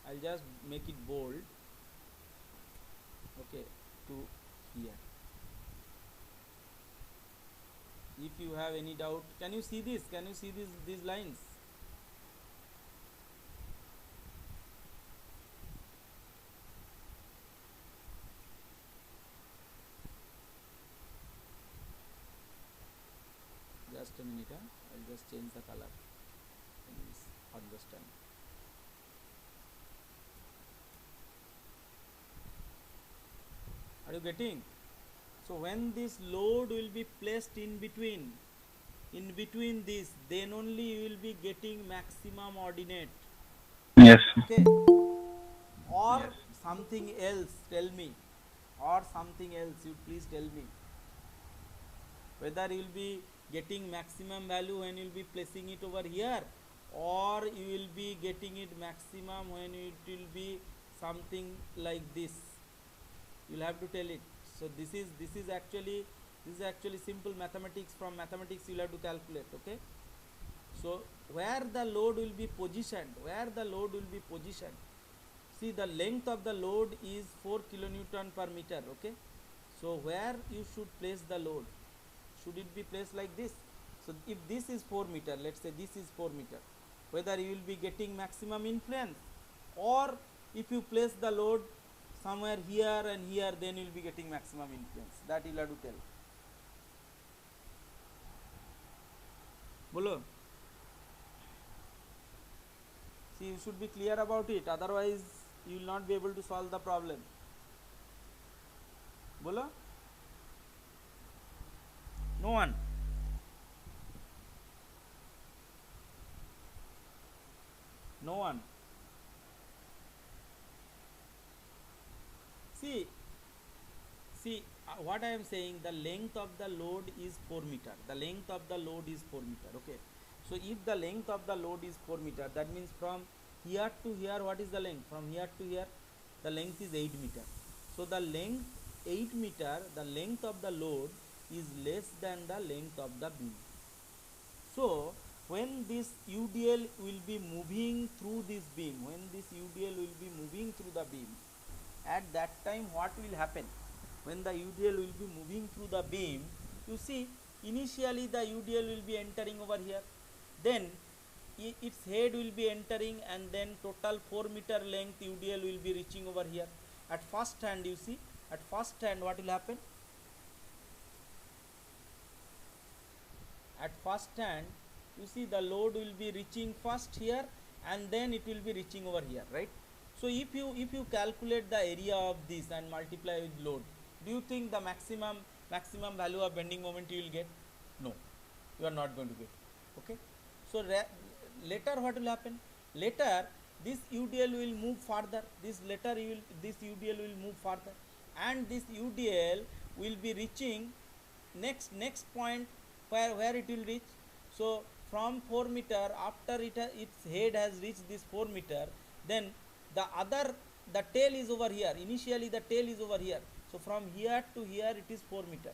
I'll just make it bold. Okay, to here. If you have any doubt, can you see this? Can you see these lines? Just a minute, I'll just change the color. Please understand. Are you getting? So when this load will be placed in between this, then only you will be getting maximum ordinate. Yes. Okay. Or something else, tell me. Or something else, you please tell me. Whether you will be getting maximum value when you will be placing it over here, or you will be getting it maximum when it will be something like this. You will have to tell it. So this is actually This is actually simple mathematics. From mathematics you will have to calculate. Okay, so where the load will be positioned, see the length of the load is 4 kilonewton per meter. Okay, so where you should place the load, should it be placed like this? So if this is 4 meter, let's say this is 4 meter, whether you will be getting maximum influence, or if you place the load somewhere here and here, then you will be getting maximum influence. That you will have to tell. Bolo. See, you should be clear about it, otherwise you will not be able to solve the problem. Bolo. No one. No one. See, what I am saying, the length of the load is 4 meter. The length of the load is 4 meter. Okay. So if the length of the load is 4 meter, that means from here to here, what is the length? From here to here, the length is 8 meter. So the length 8 meter, the length of the load is less than the length of the beam. So when this UDL will be moving through this beam, at that time what will happen? When the UDL will be moving through the beam, you see, initially the UDL will be entering over here, then its head will be entering, and then total 4 meter length UDL will be reaching over here. At first hand, you see, at first hand what will happen? At first hand, you see, the load will be reaching first here, and then it will be reaching over here, right? So if you calculate the area of this and multiply with load, do you think the maximum value of bending moment you will get? No, you are not going to get. Okay, so later what will happen? Later this UDL will move further. This UDL will move further, and this UDL will be reaching next point where it will reach. So from 4 meter, after its head has reached this 4 meter, then the tail is over here. Initially the tail is over here. So from here to here it is 4 meter.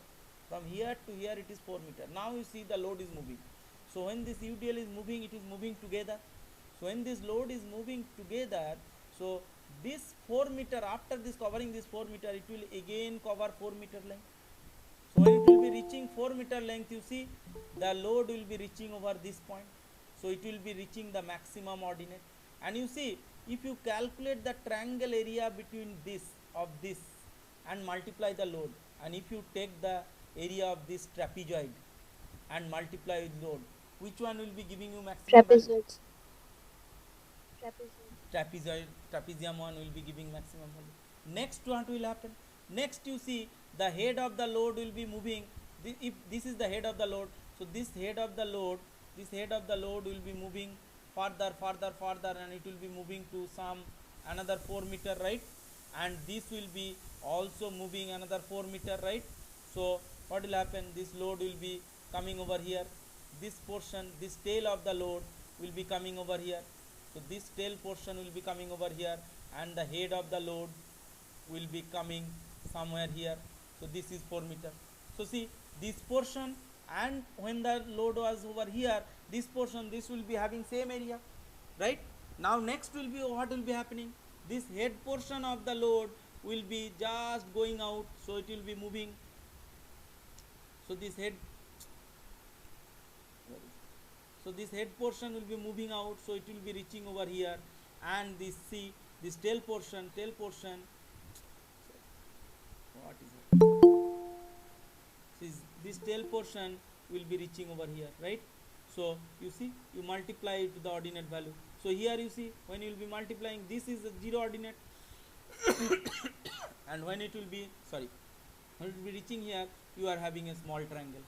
From here to here it is 4 meter. Now you see the load is moving. So when this UDL is moving, it is moving together. So when this load is moving together, so this 4 meter, after this covering this 4 meter, it will again cover 4 meter length. So when it will be reaching 4 meter length, you see the load will be reaching over this point. So it will be reaching the maximum ordinate. And you see, if you calculate the triangle area between this and multiply the load, and if you take the area of this trapezoid and multiply with load, which one will be giving you maximum value? Trapezium one will be giving maximum value. Next, what will happen? Next, you see the head of the load will be moving. If this is the head of the load, so this head of the load will be moving further, and it will be moving to another 4 meter, right? And this will be also moving another 4 meter, right? So what will happen? This load will be coming over here. This portion, this tail of the load will be coming over here. So this tail portion will be coming over here, and the head of the load will be coming somewhere here. So this is 4 meter. So see this portion, and when the load was over here, this portion, this will be having same area, right? Now next will be, what will be happening? This head portion of the load will be just going out, so it will be moving. So this head portion will be moving out, so it will be reaching over here, and this tail portion, what is it? This tail portion will be reaching over here, right? So you see, you multiply it to the ordinate value. So here you see, when you will be multiplying, this is a 0 ordinate and when it will be reaching here, you are having a small triangle.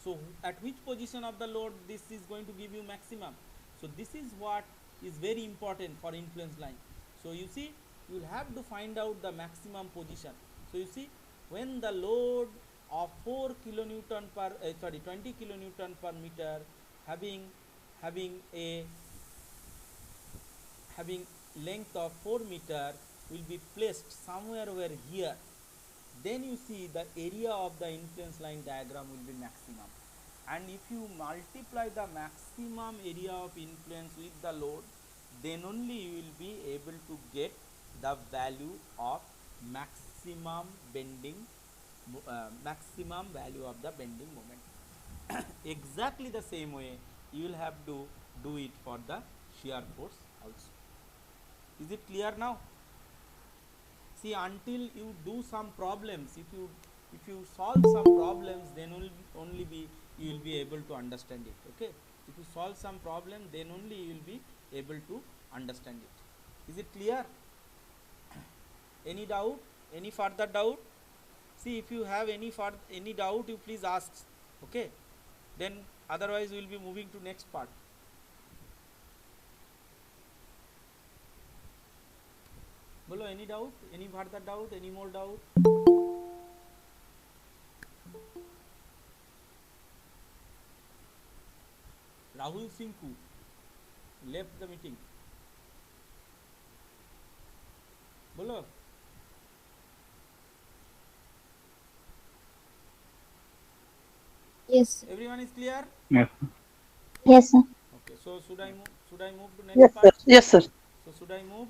So at which position of the load this is going to give you maximum? So this is what is very important for influence line. So you see, you will have to find out the maximum position. So you see, when the load of 20 kilonewton per meter having length of 4 meter will be placed somewhere over here. then you see the area of the influence line diagram will be maximum, and if you multiply the maximum area of influence with the load, then only you will be able to get the value of maximum bending maximum value of the bending moment. Exactly the same way you will have to do it for the shear force also. Is it clear now? See, until you do some problems, if you solve some problems, then only be you will be able to understand it. Okay, if you solve some problem, then only you will be able to understand it. Is it clear? Any doubt? Any further doubt? See, if you have any doubt, you please ask. Okay, then otherwise we will be moving to next part. Bolo, any doubt? Any further doubt? Any more doubt? Rahul Sinku left the meeting. Bolo. Yes. Everyone is clear? Yes. Yes, sir. Okay. So should I move to next Yes, sir. part? Yes, sir. So should I move?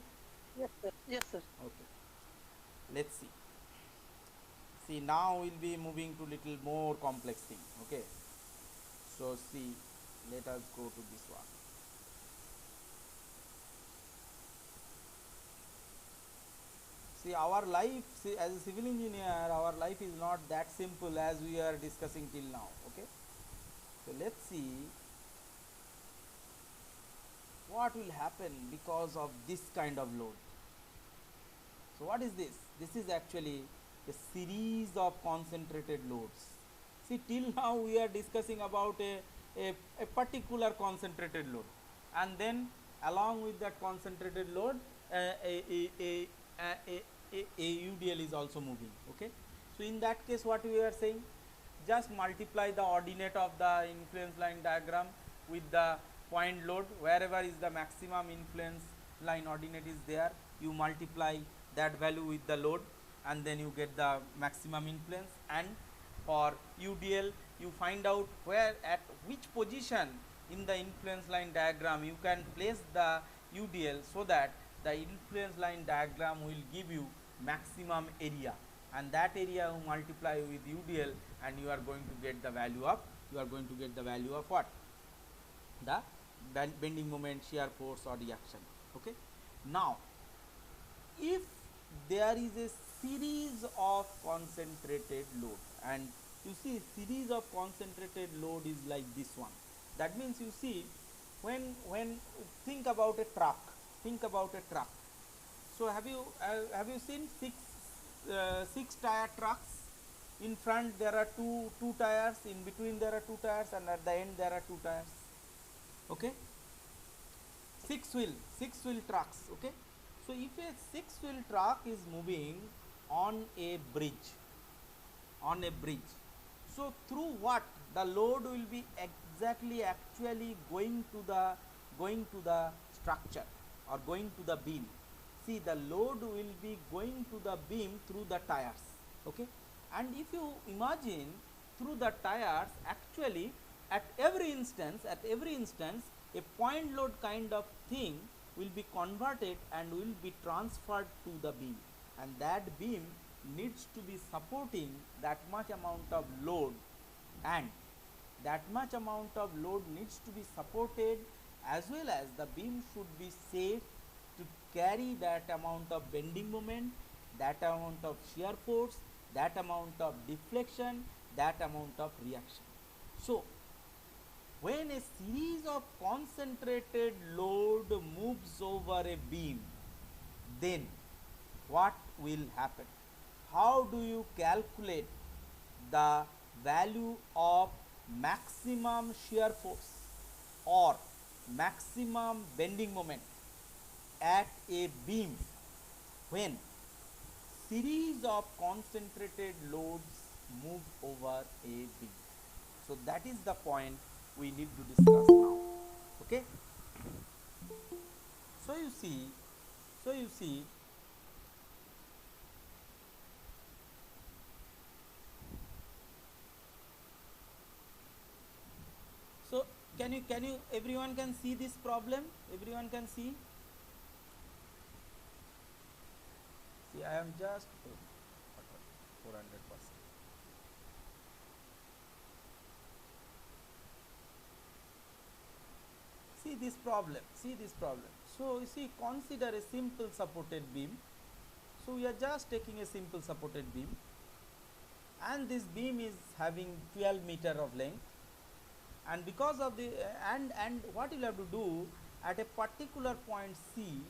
Yes, sir. Yes, sir. Okay. Let's see. See, now we'll be moving to little more complex thing. Okay. So see, let us go to this one. See, our life, see, as a civil engineer, our life is not that simple as we are discussing till now. Okay. So let's see what will happen because of this kind of load. So what is this? This is actually a series of concentrated loads. See, till now we are discussing about a particular concentrated load, and then along with that concentrated load a UDL is also moving. Okay, so in that case what we are saying, just multiply the ordinate of the influence line diagram with the point load. Wherever is the maximum influence line ordinate is there, you multiply that value with the load, and then you get the maximum influence. And for UDL, you find out where at which position in the influence line diagram you can place the UDL, so that the influence line diagram will give you maximum area, and that area you multiply with UDL, and you are going to get the value of what? The bending moment, shear force or reaction. Okay. Now, if there is a series of concentrated load, and you see series of concentrated load is like this one, that means you see when think about a truck. So have you seen six tire trucks? In front there are two tires, in between there are two tires, and at the end there are two tires. Okay, six wheel trucks. Okay, so if a six wheel truck is moving on a bridge, so through what the load will be actually going to the structure or going to the beam. See, the load will be going to the beam through the tires. Okay, and if you imagine through the tires, actually at every instance a point load kind of thing will be converted and will be transferred to the beam, and that beam needs to be supporting that much amount of load, and that much amount of load needs to be supported, as well as the beam should be safe to carry that amount of bending moment, that amount of shear force, that amount of deflection, that amount of reaction. So when a series of concentrated load moves over a beam, then what will happen? How do you calculate the value of maximum shear force or maximum bending moment at a beam when series of concentrated loads move over a beam? So that is the point we need to discuss now. Okay, so you see can you everyone can see this problem? Everyone can see? See, I am just 400%. See this problem, see this problem. So you see, consider a simple supported beam. So we are just taking a simple supported beam, and this beam is having 12 meter of length, and because of the and what you will have to do at a particular point C.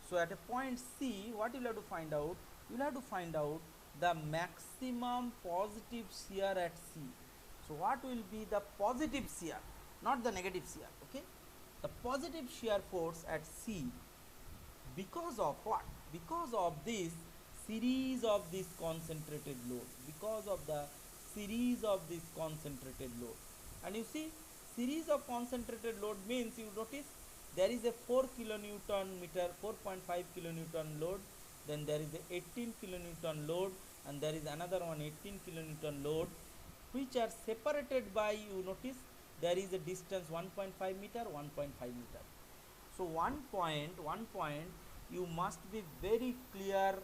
So at a point C, what you will have to find out? You will have to find out the maximum positive shear at C. So what will be the positive shear, not the negative shear, okay? The positive shear force at C, because of what? Because of this series of this concentrated load, because of the series of this concentrated load. And you see, series of concentrated load means, you notice there is a 4 kilonewton meter, 4.5 kilonewton load, then there is a 18 kilonewton load, and there is another one 18 kilonewton load, which are separated by, you notice there is a distance 1.5 meter, 1.5 meter. So one point you must be very clear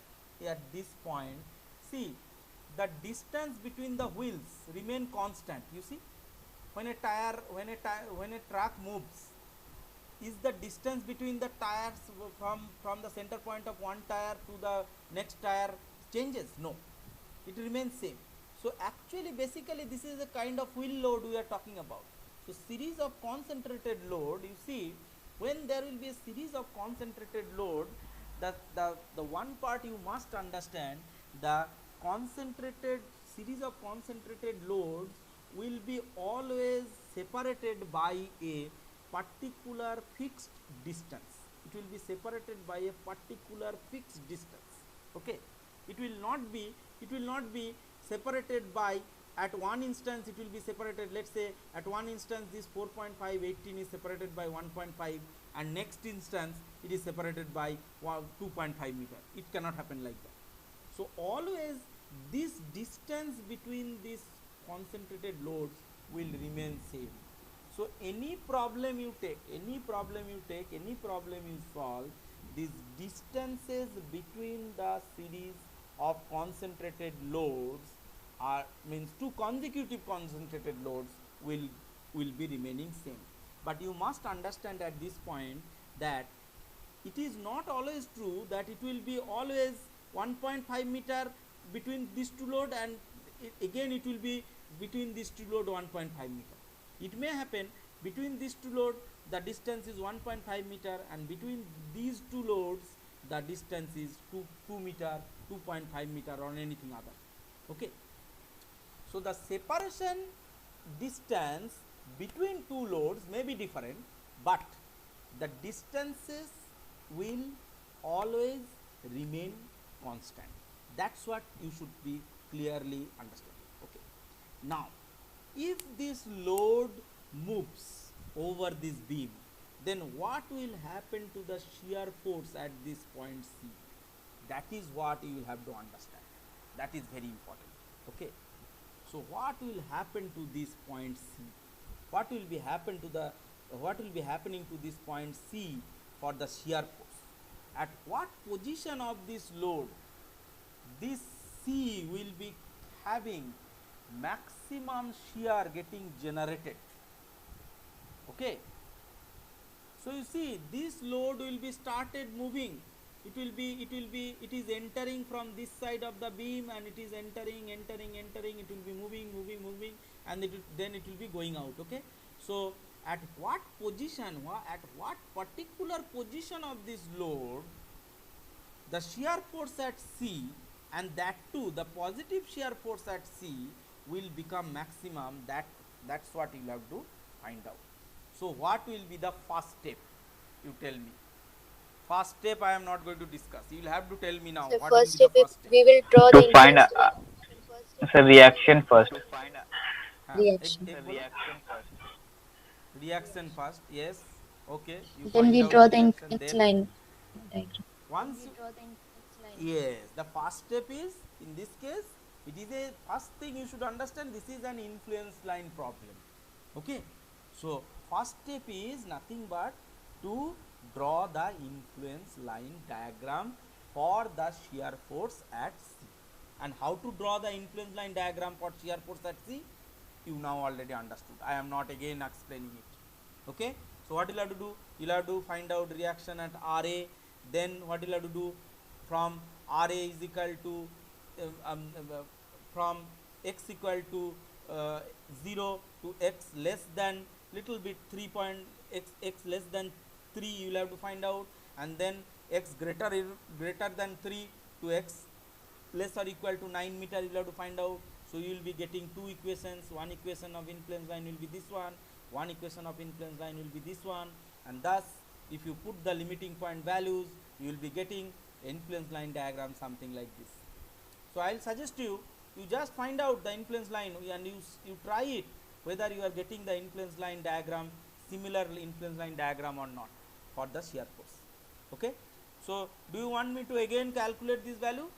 at this point. See, the distance between the wheels remain constant. You see, when a truck moves, is the distance between the tires from the center point of one tire to the next tire changes? No, it remains same. So actually, basically, this is a kind of wheel load we are talking about. So series of concentrated load, you see, when there will be a series of concentrated load, the one part you must understand, the concentrated series of concentrated loads will be always separated by a particular fixed distance. It will be separated by a particular fixed distance, okay? It will not be separated by, at one instance it will be separated, let's say at one instance this 4.5 18 is separated by 1.5, and next instance it is separated by 2.5 meter. It cannot happen like that. So always this distance between these concentrated loads will remain same. So any problem you take, any problem you solve, these distances between the series of concentrated loads are, means two consecutive concentrated loads will be remaining same. But you must understand at this point that it is not always true that it will be always 1.5 meter between these two load, and again it will be between these two load 1.5 meter. It may happen between these two load the distance is 1.5 meter, and between these two loads the distance is 2 meter, 2.5 meter, or anything other, okay? So the separation distance between two loads may be different, but the distances will always remain constant. That's what you should be clearly understanding, okay? Now, if this load moves over this beam, then what will happen to the shear force at this point C? That is what you will have to understand. That is very important, okay? So what will happen to this point C? What will be happening to this point C for the shear force? At what position of this load this C will be having maximum shear getting generated, okay? So you see, this load will be started moving. It is entering from this side of the beam, and it is entering, it will be moving, and then it will be going out, okay? So at what position, at what particular position of this load, the shear force at C, and that too the positive shear force at C, will become maximum, that's what you will have to find out. So what will be the first step? You tell me. First step I am not going to discuss. You will have to tell me now. The What will first be the step, first step? we will draw To the find influence. a reaction first. हाँ, Reaction. एक बोलो. Reaction first. Yes. Okay. You Then find we out draw the reaction, influence then line diagram. once yes, the first step is, in this case, it is a first thing you should understand, this is an influence line problem, okay? So first step is nothing but to draw the influence line diagram for the shear force at C. And how to draw the influence line diagram for shear force at C? You now already understood. I am not again explaining it. Okay. So what you'll have to do? You'll have to find out reaction at RA. Then what you'll have to do? From RA is equal to from x equal to 0 to x less than little bit 3 point x less than 3 you will have to find out, and then x greater than 3 to x less or equal to 9 meter you will have to find out. So you will be getting two equations. One equation of influence line will be this one equation of influence line will be this one, and thus if you put the limiting point values you will be getting influence line diagram something like this. So I will suggest you just find out the influence line and you try it whether you are getting the influence line diagram, similar influence line diagram or not for the shear force. Okay. So do you want me to again calculate this value?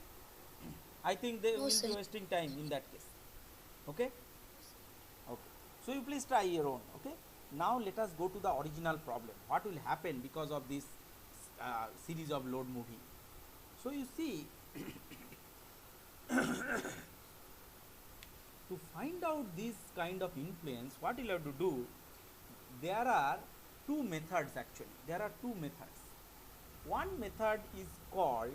I think they No, will sir. be wasting time in that case. Okay. Okay. So you please try your own. Okay. Now let us go to the original problem. What will happen because of this series of load moving? So you see, to find out this kind of influence, what you have to do, there are two methods actually. There are two methods. One method is called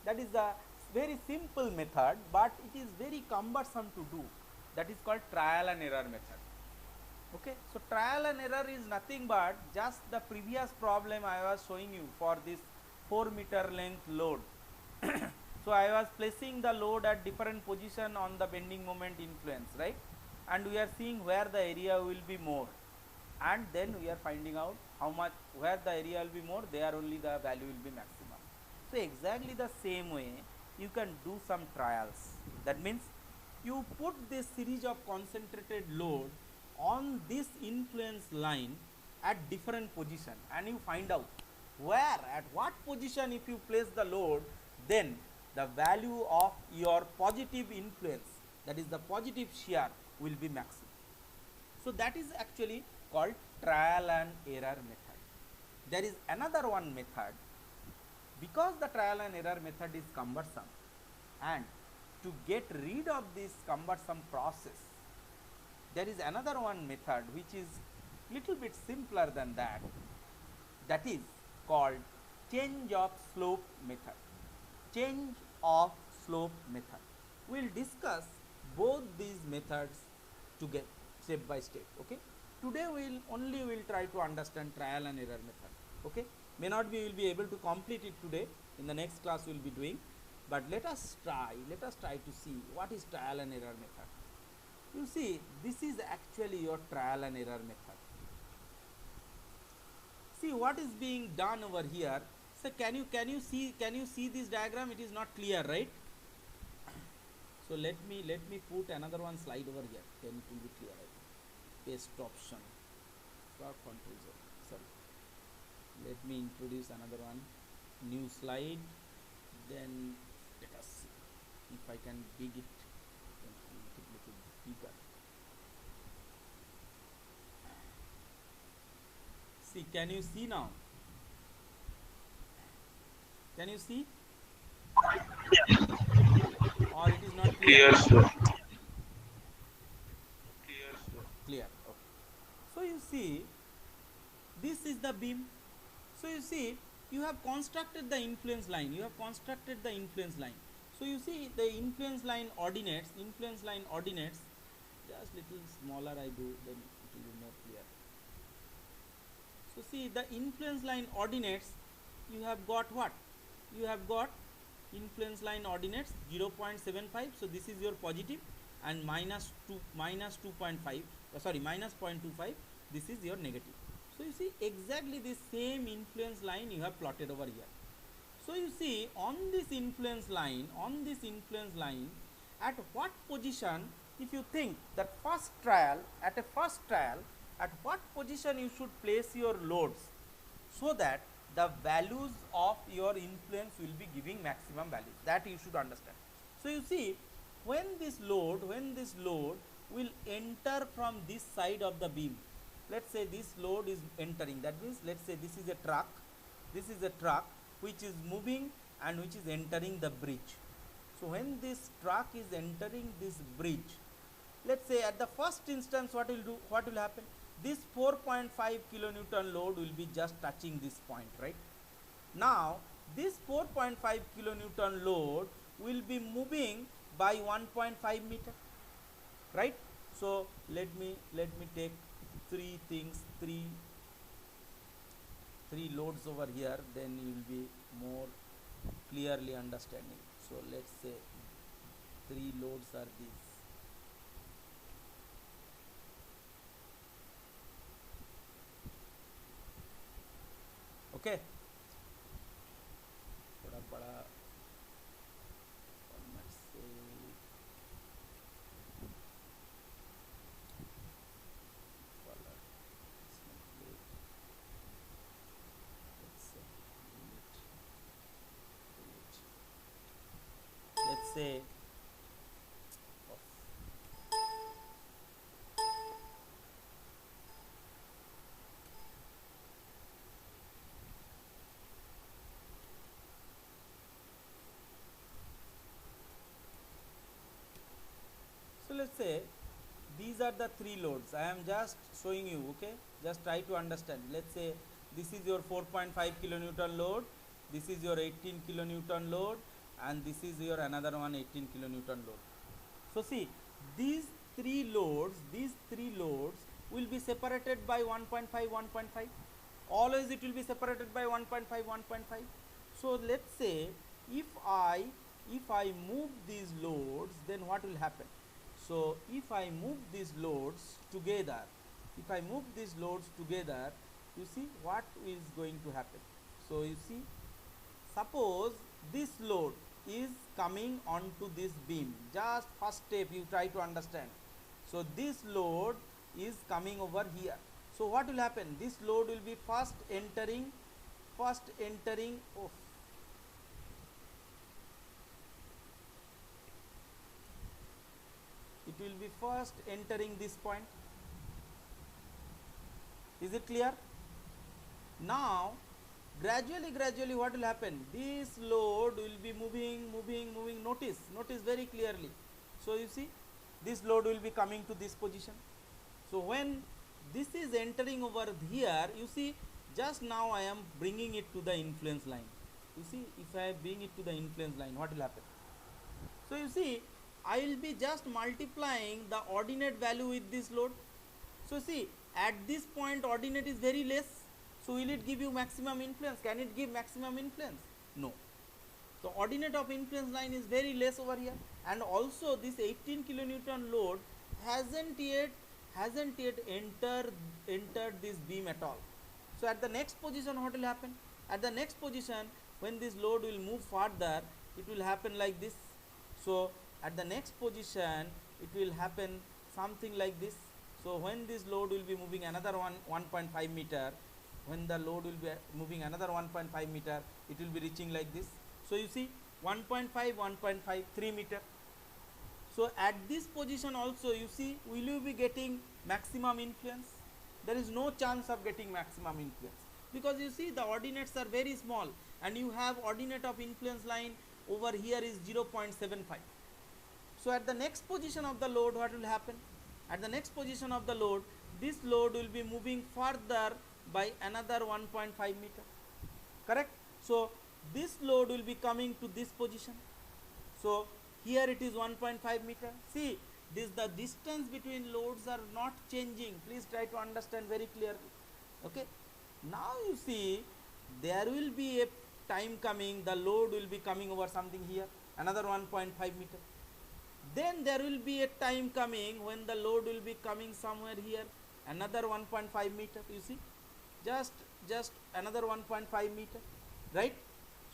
that is a very simple method, but it is very cumbersome to do. That is called trial and error method. Okay, so trial and error is nothing but just the previous problem I was showing you for this 4 meter length load. So I was placing the load at different position on the bending moment influence, right? And we are seeing where the area will be more, and then we are finding out how much, where the area will be more, there only the value will be maximum. So exactly the same way you can do some trials. That means you put this series of concentrated load on this influence line at different position, and you find out where, at what position if you place the load, then the value of your positive influence, that is the positive shear, will be maximum. So that is actually called trial and error method. There is another one method. Because the trial and error method is cumbersome, and to get rid of this cumbersome process, there is another one method which is little bit simpler than that. That is called change of slope method. Change of slope method. We will discuss both these methods together step by step. Okay. Today we will try to understand trial and error method. Okay. May not be will be able to complete it today. In the next class we will be doing, but let us try to see what is trial and error method. You see, this is actually your trial and error method. See what is being done over here. So can you see this diagram? It is not clear, right? So let me put another one slide over here. Then it will be clear. Paste option. Control Z. Sorry. Let me introduce another one. New slide. Then let us see if I can big it. Then make it little bigger. See, can you see now? Can you see? Or it is not clear? Clear, sir. Clear. Okay. So you see, this is the beam. So you see, you have constructed the influence line. So you see the influence line ordinates. Just little smaller I do, then it will be more clear. So see the influence line ordinates. You have got what? You have got influence line ordinates 0.75. So this is your positive, and minus 2.5. Sorry, minus 0.25. This is your negative. So you see exactly the same influence line you have plotted over here. So you see on this influence line, at what position, if you think that at what position you should place your loads, so that the values of your influence will be giving maximum values. That you should understand. So you see, when this load will enter from this side of the beam. Let's say this load is entering, that means let's say this is a truck, this is a truck which is moving and which is entering the bridge. So when this truck is entering this bridge, let's say at the first instance what will happen, this 4.5 kilonewton load will be just touching this point, right? Now this 4.5 kilonewton load will be moving by 1.5 meter, right? So let me take three loads over here, then you will be more clearly understanding. So let's say three loads are these. Okay, थोड़ा बड़ा format से वाला इसमें plate, let's say let's say so let's say these are the three loads. I am just showing you, okay, just try to understand. Let's say this is your 4.5 kilonewton load, this is your 18 kilonewton load, and this is your another one 18 kilonewton load. So see, these three loads will be separated by 1.5 1.5, always it will be separated by 1.5 1.5. So let's say if I move these loads, then what will happen? So if I move these loads together, you see what is going to happen. So you see, suppose this load is coming onto this beam, just first step you try to understand. So this load is coming over here. So what will happen? This load will be first entering it will be first entering this point. Is it clear? Now gradually what will happen? This load will be moving. Notice very clearly. So you see, this load will be coming to this position. So when this is entering over here, you see, just now I am bringing it to the influence line. You see, if I bring it to the influence line, what will happen? So you see, I will be just multiplying the ordinate value with this load. So see, at this point ordinate is very less. So will it give you maximum influence? Can it give maximum influence? No. The ordinate of influence line is very less over here, and also this 18 kilonewton load hasn't yet entered this beam at all. So at the next position what will happen? At the next position, when this load will move further, it will happen like this. So at the next position it will happen something like this. So when this load will be moving another 1.5 meter, when the load will be moving another 1.5 meter, it will be reaching like this. So you see, 1.5 1.5 3 meter. So at this position also, you see, will you be getting maximum influence? There is no chance of getting maximum influence, because you see the ordinates are very small, and you have ordinate of influence line over here is 0.75. So at the next position of the load, what will happen? At the next position of the load, this load will be moving further by another 1.5 meter, correct? So this load will be coming to this position. So here it is 1.5 meter. See, the distance between loads are not changing. Please try to understand very clearly. Okay. Now you see, there will be a time coming, the load will be coming over something here, another 1.5 meter. Then there will be a time coming when the load will be coming somewhere here, another 1.5 meter. You see, just another 1.5 meter, right?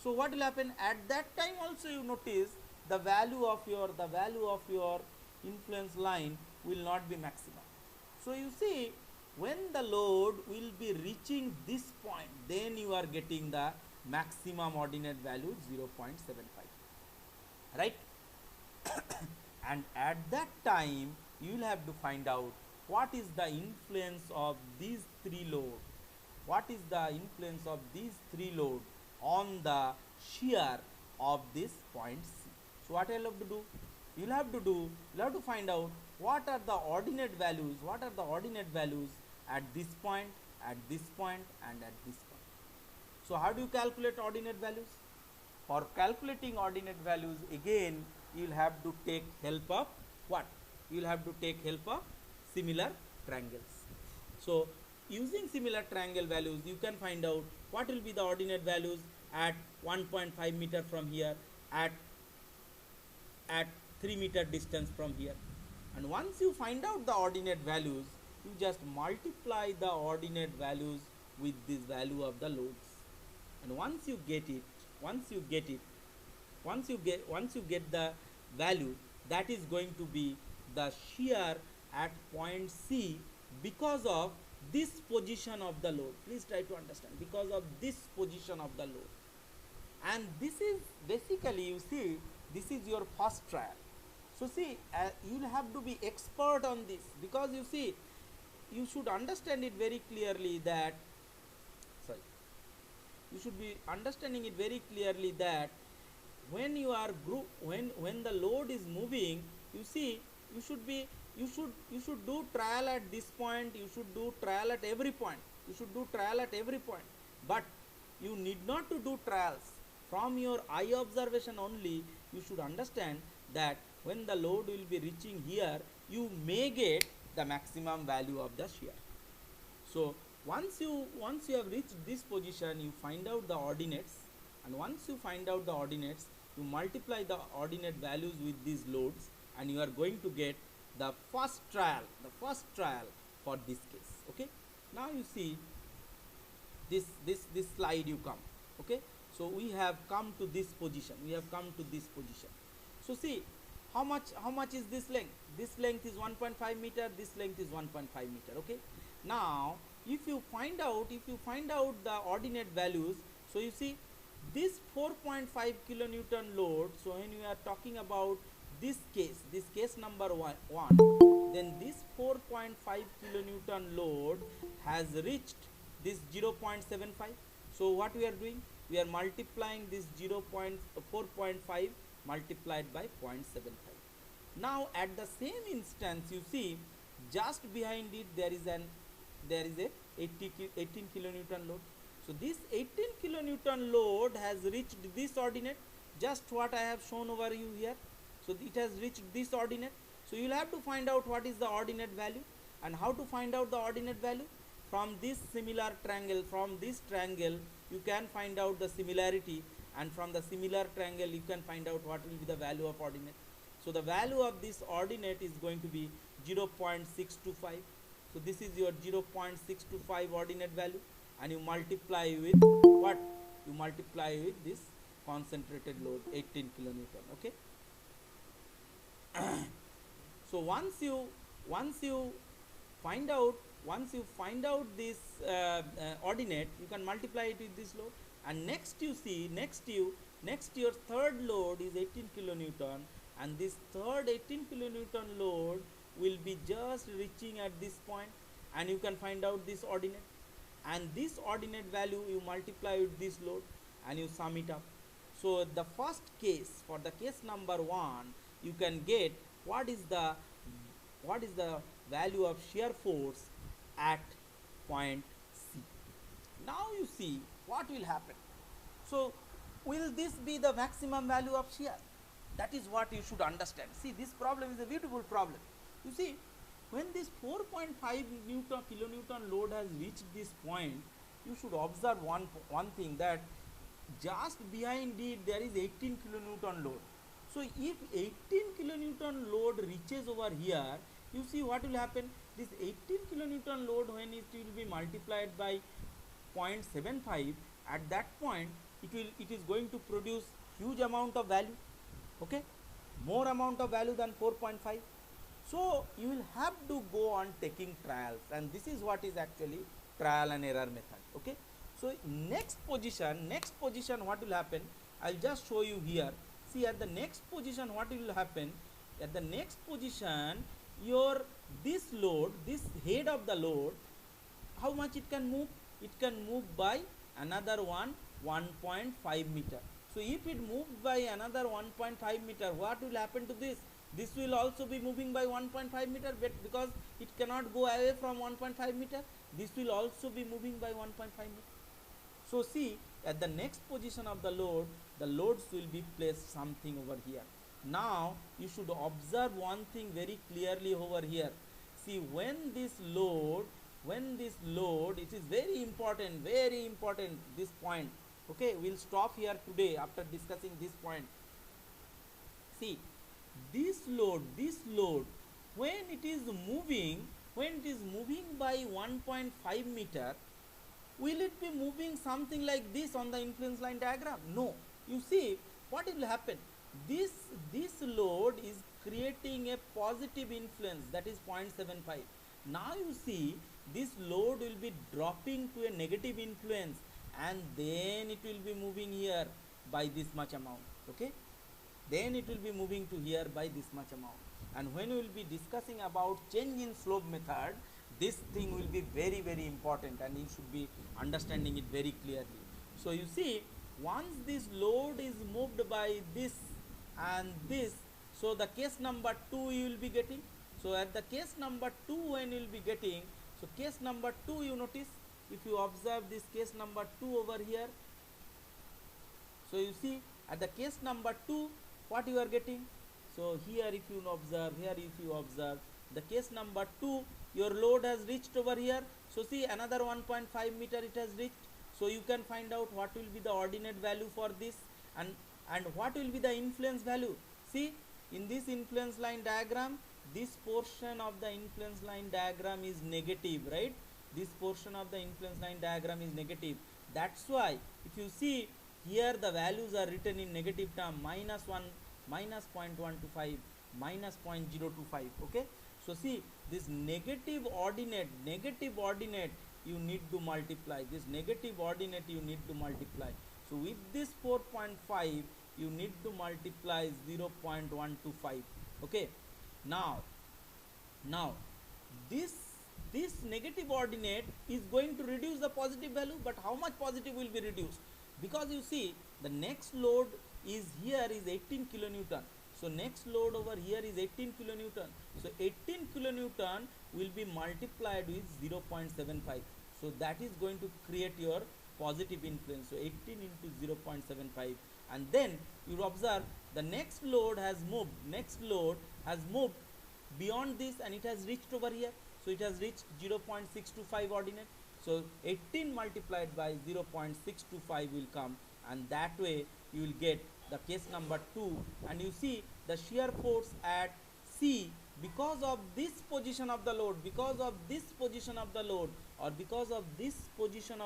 So what will happen at that time? Also you notice the value of your influence line will not be maximum. So you see, when the load will be reaching this point, then you are getting the maximum ordinate value 0.75, right? And at that time you will have to find out what is the influence of these three load, what is the influence of these three load on the shear of this point C. So what I will have to do, you will have to find out what are the ordinate values, at this point, at this point, and at this point. So how do you calculate ordinate values? For calculating ordinate values, again you will have to take help of what? You will have to take help of similar triangles. So using similar triangle values, you can find out what will be the ordinate values at 1.5 meter from here, at 3 meter distance from here. And once you find out the ordinate values, you just multiply the ordinate values with this value of the loads. And once you get the value, that is going to be the shear at point C because of this position of the load. Please try to understand, because of this position of the load. And this is basically, you see, this is your first trial. So see, you will have to be expert on this, because you see, you should understand it very clearly that, you should be understanding it very clearly that when you are when the load is moving, you see, you should do trial at this point, you should do trial at every point, but you need not to do trials. From your eye observation only, you should understand that when the load will be reaching here, you may get the maximum value of the shear. So once you have reached this position, you find out the ordinates, and once you find out the ordinates, you multiply the ordinate values with these loads, and you are going to get the first trial for this case. Okay, now you see this slide you come. Okay, so we have come to this position, so see how much is this length. This length is 1.5 meter, this length is 1.5 meter. Okay, now if you find out the ordinate values, so you see this 4.5 kilonewton load, so when we are talking about this case number one, then this 4.5 kilonewton load has reached this 0.75. so what we are doing, we are multiplying this 4.5 multiplied by 0.75. now at the same instance, you see just behind it there is a 18 kilonewton load. So this 18 kilonewton load has reached this ordinate, just what I have shown over you here. So it has reached this ordinate. So you will have to find out what is the ordinate value, and how to find out the ordinate value. From this similar triangle, you can find out the similarity, and from the similar triangle you can find out what will be the value of ordinate. So the value of this ordinate is going to be 0.625. So this is your 0.625 ordinate value, and you multiply with what? You multiply with this concentrated load 18 kilonewton. Okay. So once you find out this ordinate, you can multiply it with this load, and next your third load is 18 kilonewton, and this third 18 kilonewton load will be just reaching at this point, and you can find out this ordinate, and this ordinate value you multiply with this load and you sum it up. So the first case, for the case number 1, you can get what is the value of shear force at point C. Now you see what will happen. So will this be the maximum value of shear? That is what you should understand. See, this problem is a beautiful problem. You see, when this 4.5 kilonewton load has reached this point, you should observe one thing, that just behind it there is 18 kilonewton load. So if 18 kilonewton load reaches over here, you see what will happen. This 18 kilonewton load, when it will be multiplied by 0.75, at that point it is going to produce huge amount of value. Okay, more amount of value than 4.5. So you will have to go on taking trials, and this is what is actually trial and error method. Okay, so next position what will happen, I'll just show you here. See, at the next position what will happen, at the next position your this load, this head of the load, how much it can move? It can move by another 1.5 meter. So if it moved by another 1.5 meter, what will happen to this? This will also be moving by 1.5 meter, but because it cannot go away from 1.5 meter, this will also be moving by 1.5 meter. So see, at the next position of the loads will be placed something over here. Now you should observe one thing very clearly over here. See, when this load, it is very important, this point. Okay, we'll stop here today after discussing this point. See, this load, when it is moving by 1.5 meter, will it be moving something like this on the influence line diagram? No. You see, what will happen? This load is creating a positive influence, that is 0.75. Now you see, this load will be dropping to a negative influence, and then it will be moving here by this much amount. Okay, then it will be moving to here by this much amount. And when we will be discussing about change in slope method, this thing will be very, very important, and you should be understanding it very clearly. So you see, once this load is moved by this and this, so the case number 2 you will be getting. So at the case number 2, when you will be getting, so case number 2, you notice, if you observe this case number 2 over here, so you see, at the case number 2, what you are getting? So here if you observe, the case number 2, your load has reached over here. So see, another 1.5 meter it has reached. So you can find out what will be the ordinate value for this, and what will be the influence value. See, in this influence line diagram, this portion of the influence line diagram is negative, right? This portion of the influence line diagram is negative. That's why if you see here, the values are written in negative term, -1, -0.125, -0.025. Okay, so see, this negative ordinate you need to multiply. This negative ordinate you need to multiply. So with this 4.5 you need to multiply 0.125. Okay, now this negative ordinate is going to reduce the positive value, but how much positive will be reduced? Because you see, the next load is here is 18 kilonewton. So next load over here is 18 kilonewton. So 18 kilonewton will be multiplied with 0.75. So that is going to create your positive influence. So 18 into 0.75, and then you observe the next load has moved. Beyond this, and it has reached over here. So it has reached 0.625 ordinate. So 18 multiplied by 0.625 will come, and that way you will get the case number 2. And you see the shear force at C, because of this position of the load, or because of this position of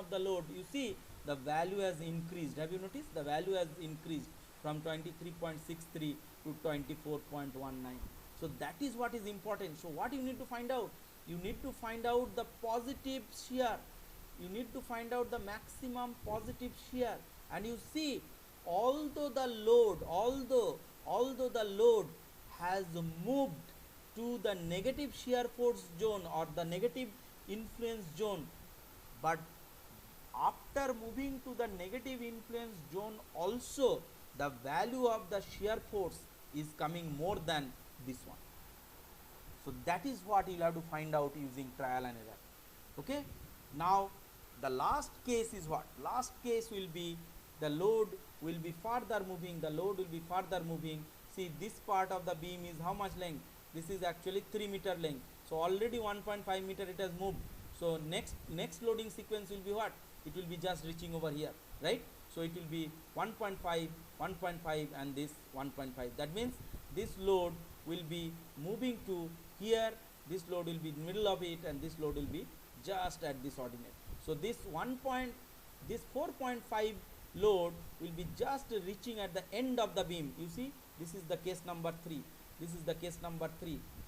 the load, you see the value has increased. Have you noticed? The value has increased from 23.63 to 24.19. So that is what is important. So what you need to find out? You need to find out the positive shear. You need to find out the maximum positive shear. And you see, although the load has moved to the negative shear force zone or the negative influence zone, but after moving to the negative influence zone also, the value of the shear force is coming more than this one. So that is what you will have to find out using trial and error. Okay, now the last case is what? Last case will be the load will be further moving. See, this part of the beam is how much length? This is actually 3 meter length. So already 1.5 meter it has moved. So next loading sequence will be what? It will be just reaching over here, right? So it will be 1.5 and this 1.5. That means this load will be moving to here, this load will be in the middle of it, and this load will be just at this ordinate. So this 4.5 load will be just reaching at the end of the beam. You see, this is the case number 3.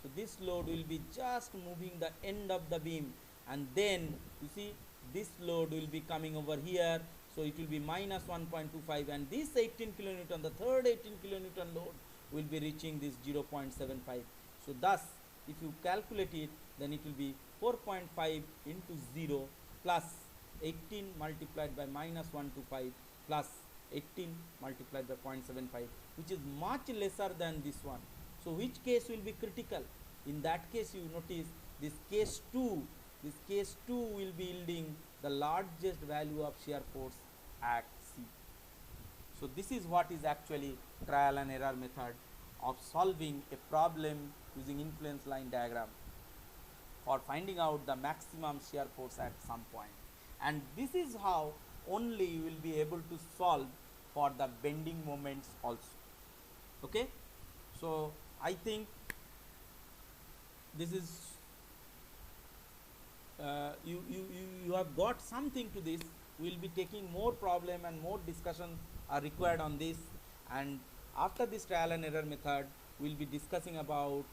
So this load will be just moving the end of the beam, and then you see this load will be coming over here. So it will be -1.25, and this 18 kilonewton, the third 18 kilonewton load will be reaching this 0.75. So thus If you calculate it, then it will be 4.5 into 0 plus 18 multiplied by minus 125 plus 18 multiplied by 0.75, which is much lesser than this one. So which case will be critical? In that case, you notice this case 2 will be yielding the largest value of shear force at C. So this is what is actually trial and error method of solving a problem using influence line diagram for finding out the maximum shear force at some point. And this is how only you will be able to solve for the bending moments also. Okay, so I think this is you have got something to this. We will be taking more problem and more discussion are required on this, and after this trial and error method we will be discussing about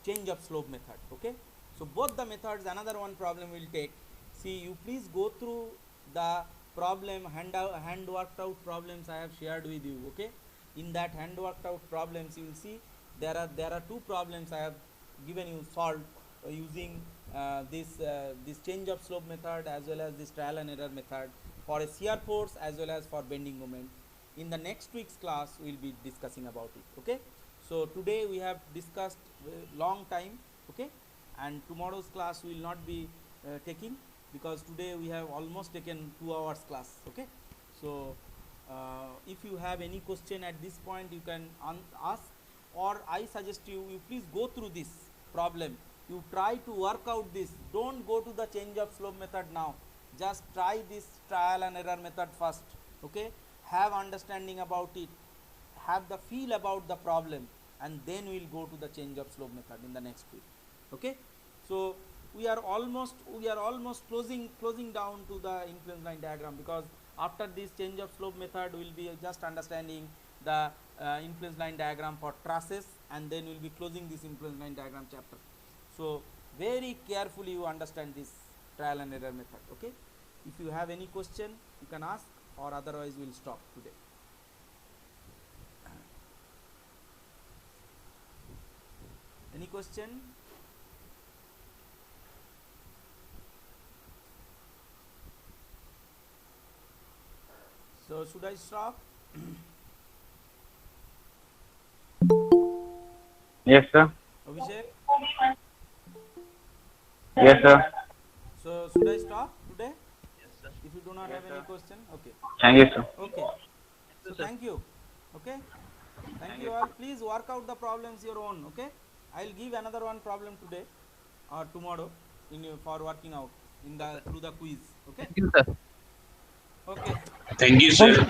change of slope method. Okay, so both the methods, another one problem we will take. See, you please go through the problem, hand worked out problems I have shared with you. Okay, in that hand worked out problems you will see there are two problems I have given you solved using this change of slope method as well as this trial and error method for a shear force as well as for bending moment. In the next week's class we will be discussing about it. Okay, so today we have discussed long time. Okay, and tomorrow's class we will not be taking, because today we have almost taken 2 hours class. Okay, so if you have any question at this point you can ask, or I suggest you please go through this problem, you try to work out this. Don't go to the change of slope method now, just try this trial and error method first. Okay, have understanding about it, have the feel about the problem, and then we will go to the change of slope method in the next week. Okay, so we are almost closing down to the influence line diagram, because after this change of slope method we will be just understanding the influence line diagram for trusses, and then we will be closing this influence line diagram chapter. So very carefully you understand this trial and error method. Okay, if you have any question you can ask, or otherwise we will stop today. Any question? So should I stop? Yes, sir. Abhishek? Yes, sir. So should I stop today? Yes, sir. If you do not have any question, okay. Thank you, sir. Okay. So thank you. Okay. Thank you all. Please work out the problems your own. Okay. I will give another one problem today or tomorrow for working out through the quiz. Okay. Thank you, sir. Okay. Thank you, sir.